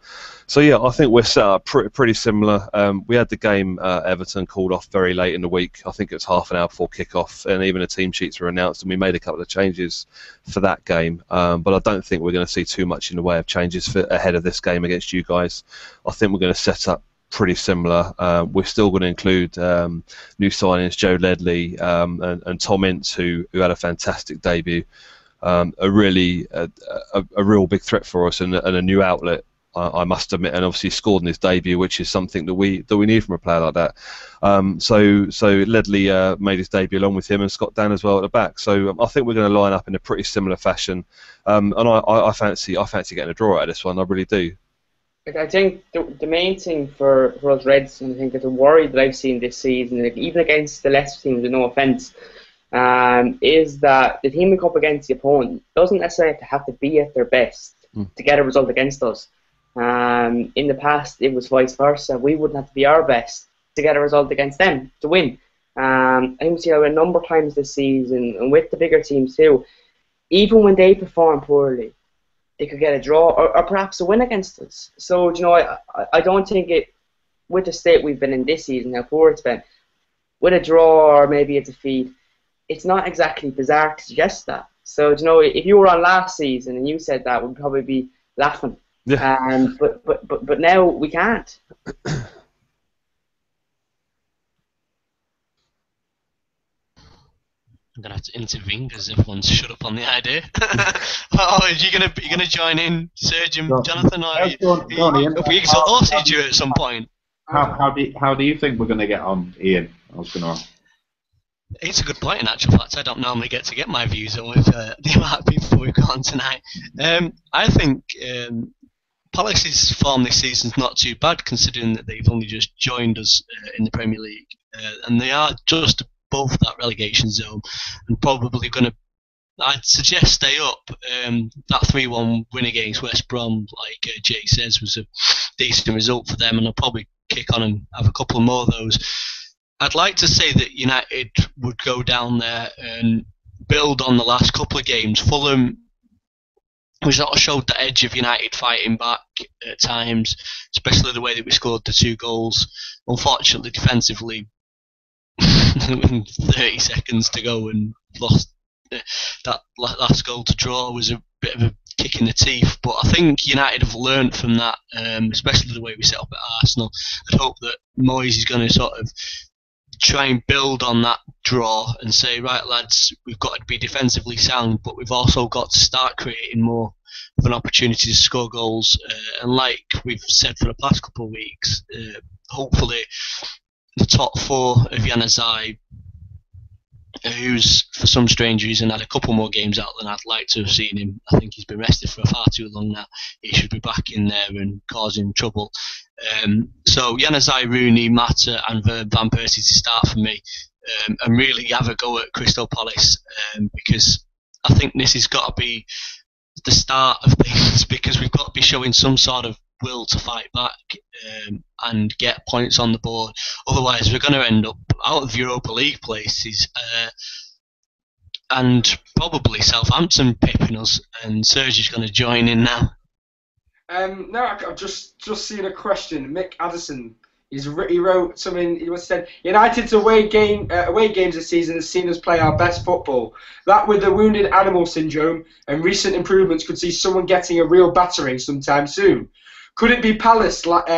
yeah, I think we're set up pretty similar. We had the game Everton called off very late in the week. I think it was half an hour before kickoff, and even the team sheets were announced, and we made a couple of changes for that game. But I don't think we're going to see too much in the way of changes ahead of this game against you guys. I think we're going to set up pretty similar. We're still going to include new signings, Joe Ledley and Tom Ince, who had a fantastic debut. A real big threat for us and a new outlet, I must admit, and obviously scored in his debut, which is something that we need from a player like that. So Ledley made his debut along with him, and Scott Dan as well at the back. So I think we're going to line up in a pretty similar fashion, and I fancy getting a draw out of this one. I really do. I think the main thing for us Reds, and I think that the worry that I've seen this season, like even against the lesser teams, no offence, is that the team we come up against the opponent doesn't necessarily have to be at their best to get a result against us. In the past, it was vice versa. We wouldn't have to be our best to get a result against them to win. I think we see how a number of times this season, and with the bigger teams too, even when they perform poorly, they could get a draw or perhaps a win against us. So, I don't think it, with the state we've been in this season, how poor it's been, with a draw or maybe a defeat, it's not exactly bizarre to suggest that. So, if you were on last season and you said that, we'd probably be laughing. Yeah. But now we can't. I'm gonna have to intervene because everyone's shut up on the idea. Are you gonna join in, Serge and Jonathan? Or have we exhausted you at some point? How do you think we're going to get on, Ian? I was going to ask. It's a good point. In actual fact, I don't normally get to get my views on with the amount of people we've got on tonight. I think Palace's form this season's not too bad, considering that they've only just joined us in the Premier League, and they are just above that relegation zone, and probably going to, I'd suggest, stay up. That 3-1 win against West Brom, like Jay says, was a decent result for them, and they'll probably kick on and have a couple more of those. I'd like to say that United would go down there and build on the last couple of games. Fulham, we sort of showed the edge of United fighting back at times, especially the way that we scored the 2 goals. Unfortunately, defensively, within 30 seconds to go and lost. That last goal to draw was a bit of a kick in the teeth, but I think United have learned from that, especially the way we set up at Arsenal. I'd hope that Moyes is going to sort of try and build on that draw and say, right lads, we've got to be defensively sound, but we've also got to start creating more of an opportunity to score goals, and like we've said for the past couple of weeks, hopefully the top 4 of Januzaj, who's for some strange reason had a couple more games out than I'd like to have seen him. I think he's been rested for far too long now. He should be back in there and causing trouble. So Januzaj, Rooney, Mata and Van Persie to start for me, and really have a go at Crystal Palace, because I think this has got to be the start of things, because we've got to be showing some sort of will to fight back and get points on the board. Otherwise, we're going to end up out of Europa League places, and probably Southampton pipping us. And Serge is going to join in now. No, I've just seen a question. Mick Addison, He wrote something. He said, "United's away games this season has seen us play our best football. That with the wounded animal syndrome and recent improvements, could see someone getting a real battering sometime soon. Could it be Palace? Like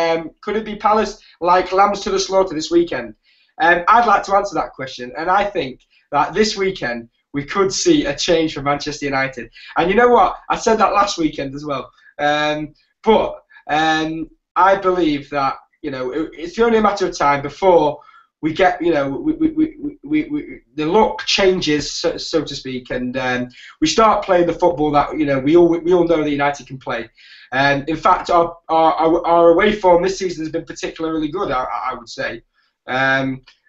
lambs to the slaughter this weekend?" I'd like to answer that question, and I think that this weekend we could see a change for Manchester United. And you know what? I said that last weekend as well. But I believe that it's only a matter of time before we get the luck changes, so to speak, and we start playing the football that we all know that United can play. In fact, our away form this season has been particularly good, I would say.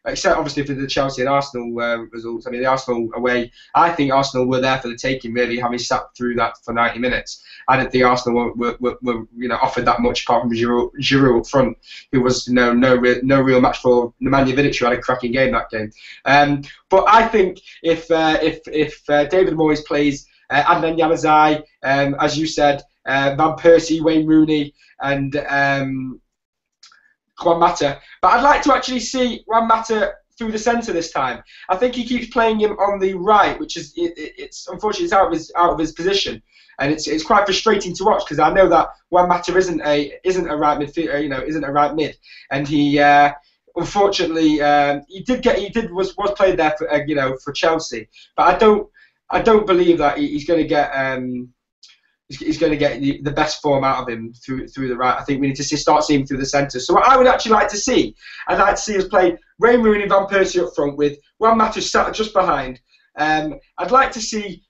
Except obviously for the Chelsea and Arsenal results. I mean, the Arsenal away, I think Arsenal were there for the taking, really, having sat through that for 90 minutes. I didn't think Arsenal were offered that much apart from Giroud up front, who was no real match for Nemanja Vidic, who had a cracking game that game. But I think if David Moyes plays Adnan Januzaj, as you said, Van Persie, Wayne Rooney, and Juan Mata. But I'd like to actually see Juan Mata through the centre this time. I think he keeps playing him on the right, which is it's unfortunately it's out of his position, and it's quite frustrating to watch because I know that Juan Mata isn't a right midfield, isn't a right mid, and he unfortunately was played there for Chelsea, but I don't believe that he's going to get. He's going to get the best form out of him through the right. I think we need to start seeing him through the centre. So what I would actually like to see, I'd like to see us play Wayne Rooney and Van Persie up front with Juan Mata sat just behind. I'd like to see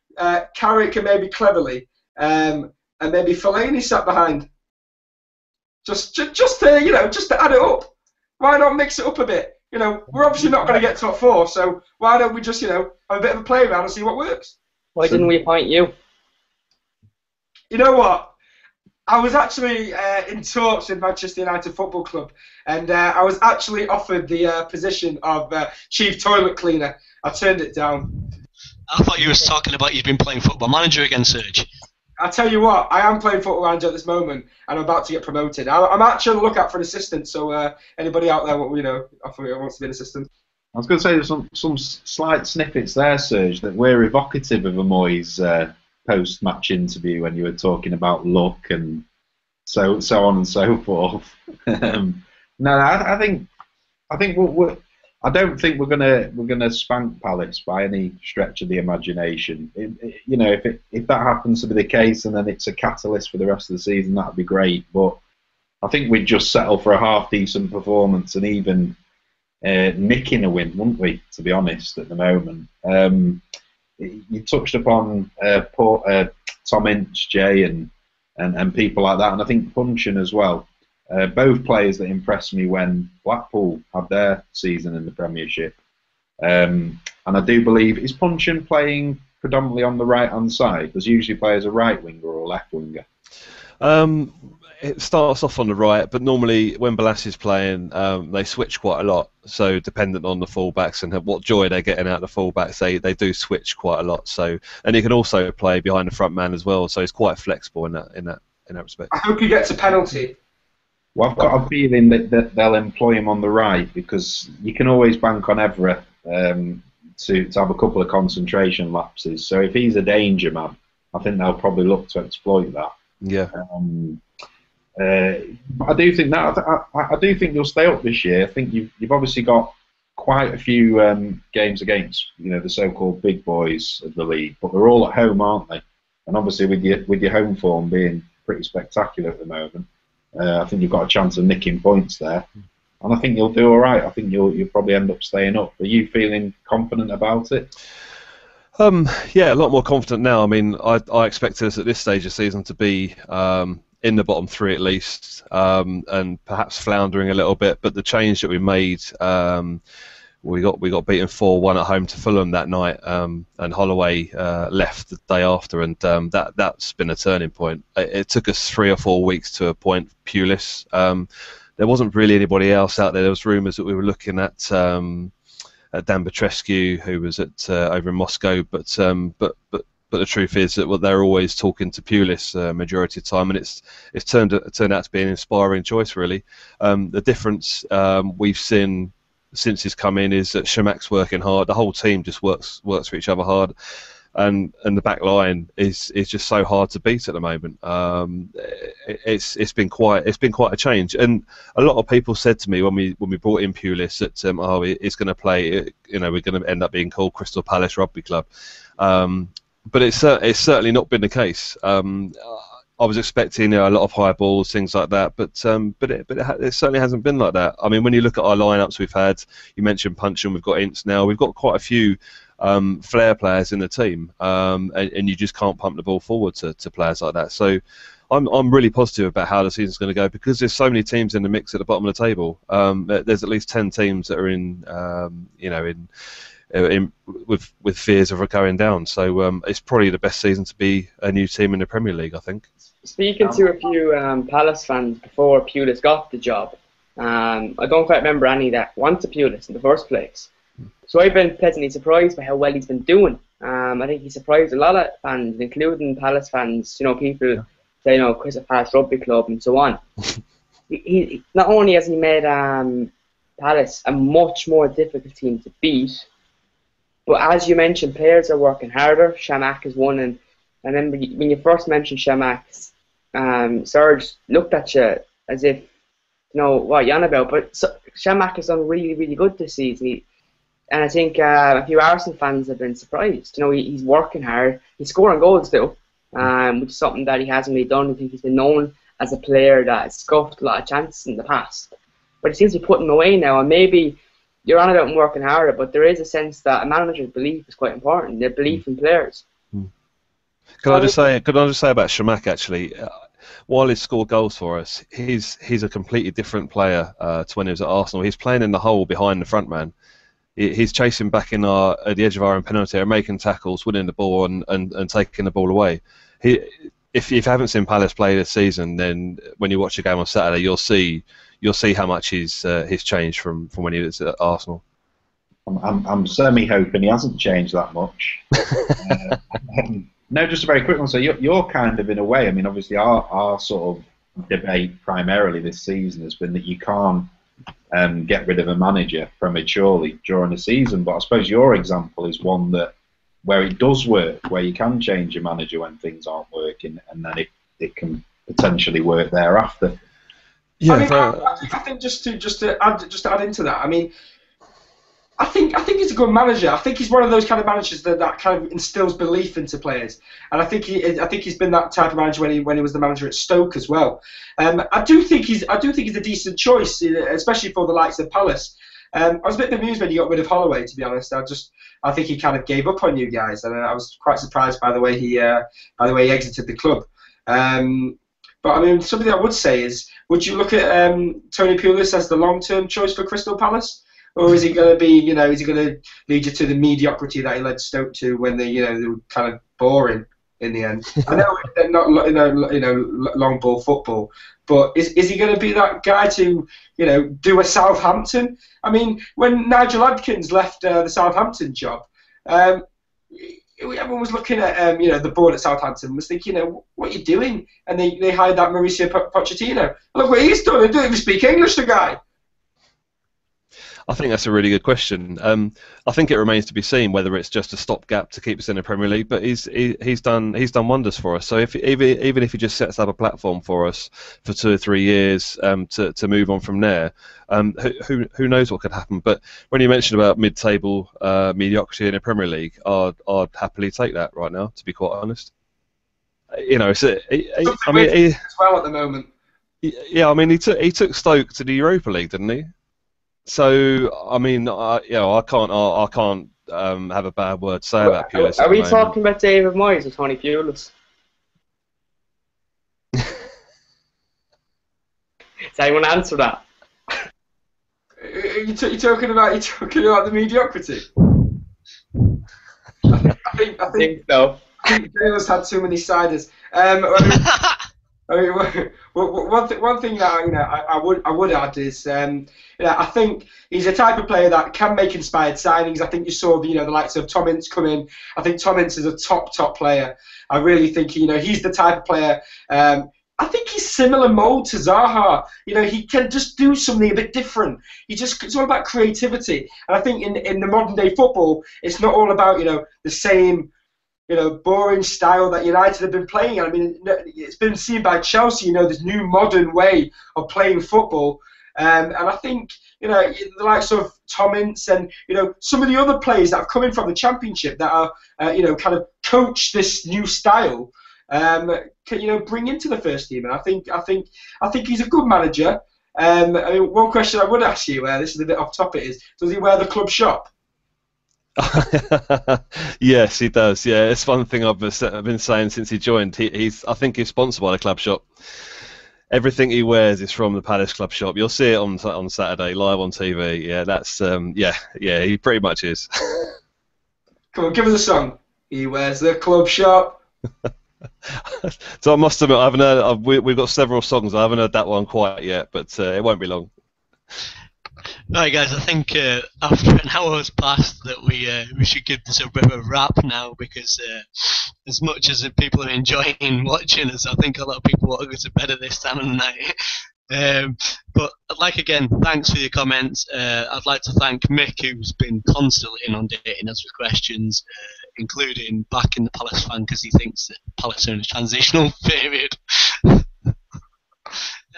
Carrick and maybe Cleverley and maybe Fellaini sat behind. Just to add it up. Why not mix it up a bit? We're obviously not going to get top four, so why don't we just have a bit of a play around and see what works? Why didn't we appoint you? You know what? I was actually in talks with Manchester United Football Club, and I was actually offered the position of chief toilet cleaner. I turned it down. I thought you was talking about you've been playing Football Manager again, Serge. I tell you what, I am playing Football Manager at this moment, and I'm about to get promoted. I'm actually on the lookout for an assistant, so anybody out there wants to be an assistant. I was going to say there's some slight snippets there, Serge, that were evocative of a Moyes post-match interview when you were talking about luck and so on and so forth. No, I think I don't think we're gonna spank Palace by any stretch of the imagination. If that happens to be the case, and then it's a catalyst for the rest of the season, that'd be great. But I think we'd just settle for a half-decent performance and even nicking a win, wouldn't we? To be honest, at the moment. You touched upon Tom Ince, Jay, and people like that, and I think Punchin as well. Both players that impressed me when Blackpool had their season in the Premiership. And I do believe, is Punchin playing predominantly on the right-hand side? Does he usually play as a right winger or a left winger? It starts off on the right, but normally when Balas is playing, they switch quite a lot. So dependent on the fullbacks and what joy they're getting out of the fullbacks, they do switch quite a lot. So, and he can also play behind the front man as well. So he's quite flexible in that respect. I hope he gets a penalty. Well, I've got a feeling that they'll employ him on the right because you can always bank on Evra to have a couple of concentration lapses. So if he's a danger man, I think they'll probably look to exploit that. Yeah. I do think that I do think you'll stay up this year. I think you've obviously got quite a few games against the so-called big boys of the league, but they're all at home, aren't they? And obviously with your home form being pretty spectacular at the moment, I think you've got a chance of nicking points there, and I think you'll do all right. I think you'll probably end up staying up. Are you feeling confident about it? Yeah, a lot more confident now. I mean, I expected us at this stage of the season to be in the bottom three at least, and perhaps floundering a little bit. But the change that we made, we got beaten 4-1 at home to Fulham that night, and Holloway left the day after, and that's been a turning point. It took us 3 or 4 weeks to appoint Pulis. There wasn't really anybody else out there. There was rumours that we were looking at Dan Petrescu, who was at over in Moscow, but the truth is that they're always talking to Pulis majority of the time, and it's turned out to be an inspiring choice, really. The difference we've seen since he's come in is that Shamak's working hard. The whole team just works for each other hard, and the back line is just so hard to beat at the moment. It's been quite a change, and a lot of people said to me when we brought in Pulis that it's going to play. We're going to end up being called Crystal Palace Rugby Club. But it's certainly not been the case. I was expecting a lot of high balls, things like that, but it certainly hasn't been like that. I mean, when you look at our lineups we've had, you mentioned Puncheon, we've got Ince now, we've got quite a few flair players in the team, and you just can't pump the ball forward to players like that. So I'm really positive about how the season's going to go, because there's so many teams in the mix at the bottom of the table. There's at least 10 teams that are with fears of going down. So it's probably the best season to be a new team in the Premier League, I think. Speaking to a few Palace fans before Pulis got the job, I don't quite remember any that wanted Pulis in the first place. So I've been pleasantly surprised by how well he's been doing. I think he surprised a lot of fans, including Palace fans. People say, Crystal Palace Rugby Club and so on. he not only has he made Palace a much more difficult team to beat, but as you mentioned, players are working harder. Shamak is one, and I remember when you first mentioned Shamak, Serge looked at you as if, what you're on about. But Shamak has done really, really good this season. And I think a few Arsenal fans have been surprised. He's working hard. He's scoring goals still, which is something that he hasn't really done. I think he's been known as a player that has scuffed a lot of chances in the past. But he seems to be putting them away now, and maybe you're on about him working harder, but there is a sense that a manager's belief is quite important. Their belief in players. Can I just say about Shamak, actually? While he's scored goals for us, he's a completely different player to when he was at Arsenal. He's playing in the hole behind the front man. He's chasing back at the edge of our own penalty area, making tackles, winning the ball, and taking the ball away. If you haven't seen Palace play this season, then when you watch a game on Saturday, you'll see how much he's changed from when he was at Arsenal. I'm certainly hoping he hasn't changed that much. No, just a very quick one. So you're kind of, in a way, I mean, obviously our sort of debate primarily this season has been that you can't get rid of a manager prematurely during the season, but I suppose your example is one where it does work, where you can change a manager when things aren't working, and then it can potentially work thereafter. Yeah, I think just to add into that, I mean, I think he's a good manager. I think he's one of those kind of managers that kind of instills belief into players, and I think he's been that type of manager when he was the manager at Stoke as well. I do think he's a decent choice, especially for the likes of Palace. I was a bit bemused when he got rid of Holloway, to be honest. I think he kind of gave up on you guys, and I was quite surprised by the way he exited the club. But I mean, something I would say is, would you look at Tony Pulis as the long-term choice for Crystal Palace? Or is he going to be, is he going to lead you to the mediocrity that he led Stoke to when they were kind of boring in the end? I know they're not, long ball football, but is he going to be that guy to, do a Southampton? I mean, when Nigel Adkins left the Southampton job, everyone was looking at, the board at Southampton was thinking, what are you doing? And they hired that Mauricio Pochettino. Look what he's done. He doesn't even speak English, the guy. I think that's a really good question. I think it remains to be seen whether it's just a stopgap to keep us in the Premier League. But he's done wonders for us. So even if he just sets up a platform for us for 2 or 3 years to move on from there, who knows what could happen? But when you mentioned about mid-table mediocrity in the Premier League, I'd happily take that right now. To be quite honest, as well at the moment. Yeah, I mean he took Stoke to the Europa League, didn't he? So I mean, I can't have a bad word to say about Pulis. Are we talking about David Moyes or Tony Pulis? Does anyone answer that? You're talking about the mediocrity. I think so. I think Taylor's had too many ciders. I mean, one thing that I would add is I think he's a type of player that can make inspired signings. I think you saw the likes of Tom Ince come in. I think Tom Ince is a top player. I really think he's the type of player. I think he's similar mold to Zaha. He can just do something a bit different. It's all about creativity. And I think in the modern day football, it's not all about the same boring style that United have been playing. I mean, it's been seen by Chelsea, this new modern way of playing football. And I think, the likes of Tom Ince and, some of the other players that have come in from the Championship that are, kind of coach this new style, can, bring into the first team. And I think he's a good manager. I mean, one question I would ask you, this is a bit off topic, is does he wear the club shop? Yes, he does. Yeah, it's one thing I've been saying since he joined. I think he's sponsored by the club shop. Everything he wears is from the Palace club shop. You'll see it on Saturday live on TV. Yeah, that's yeah. He pretty much is. Come on, give us a song. He wears the club shop. So I must admit, I haven't heard. We've got several songs. I haven't heard that one quite yet, but it won't be long. Right, guys, I think after an hour has passed that we should give this a bit of a wrap now, because as much as people are enjoying watching us, I think a lot of people want to go to bed at this time of the night. But again, thanks for your comments. I'd like to thank Mick, who's been constantly inundating us with questions, including backing the Palace fan because he thinks that Palace are in a transitional period.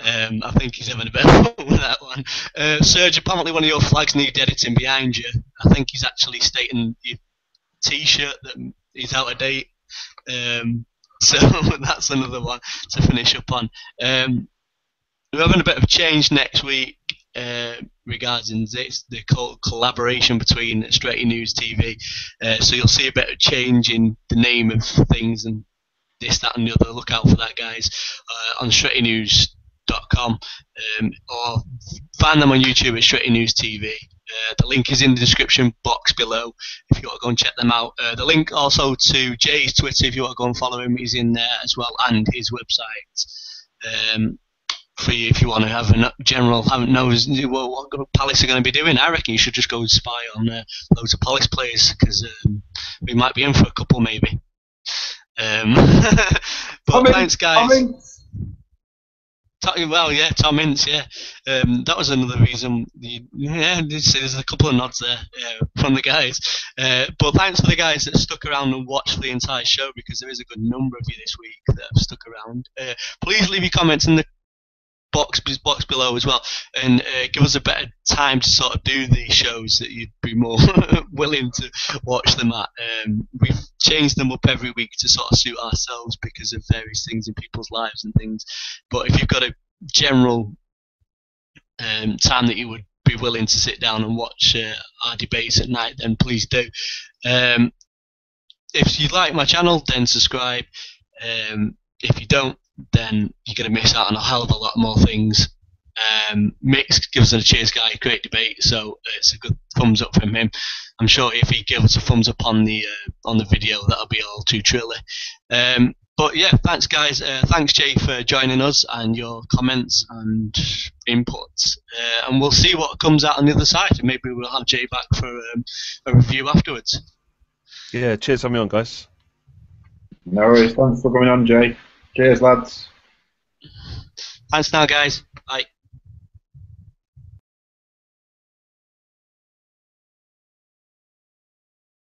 I think he's having a bit of fun with that one. Serge, apparently one of your flags need editing behind you. I think he's actually stating your T-shirt that is out of date. So that's another one to finish up on. We're having a bit of change next week regarding this, the collaboration between Stretty News TV. So you'll see a bit of change in the name of things and this, that and the other. Look out for that, guys, on StrettyNews.com, or find them on YouTube at Stretty News TV. The link is in the description box below if you want to go and check them out. The link also to Jay's Twitter, if you want to go and follow him, is in there as well, and his website. For you, if you want to have a general, haven't knows what Palace are going to be doing, I reckon you should just go and spy on loads of Palace players, because we might be in for a couple maybe. But thanks, guys. Well, yeah, Tom Ince, yeah. That was another reason. There's a couple of nods there from the guys. But thanks for the guys that stuck around and watched the entire show, because there is a good number of you this week that have stuck around. Please leave your comments in the box below as well, and give us a better time to sort of do these shows that you'd be more willing to watch them at. We've changed them up every week to sort of suit ourselves because of various things in people's lives and things. But if you've got a general time that you would be willing to sit down and watch our debates at night, then please do. If you like my channel, then subscribe. If you don't, then you're going to miss out on a hell of a lot more things. Mick gives us a cheers, guy, great debate, so it's a good thumbs up from him. I'm sure if he gives us a thumbs up on the video, that'll be all too truly. But yeah, thanks guys. Thanks Jay for joining us and your comments and inputs. And we'll see what comes out on the other side. And maybe we'll have Jay back for a review afterwards. Yeah, cheers for me on, guys. No worries. Thanks for coming on, Jay. Cheers, lads. Thanks now, guys.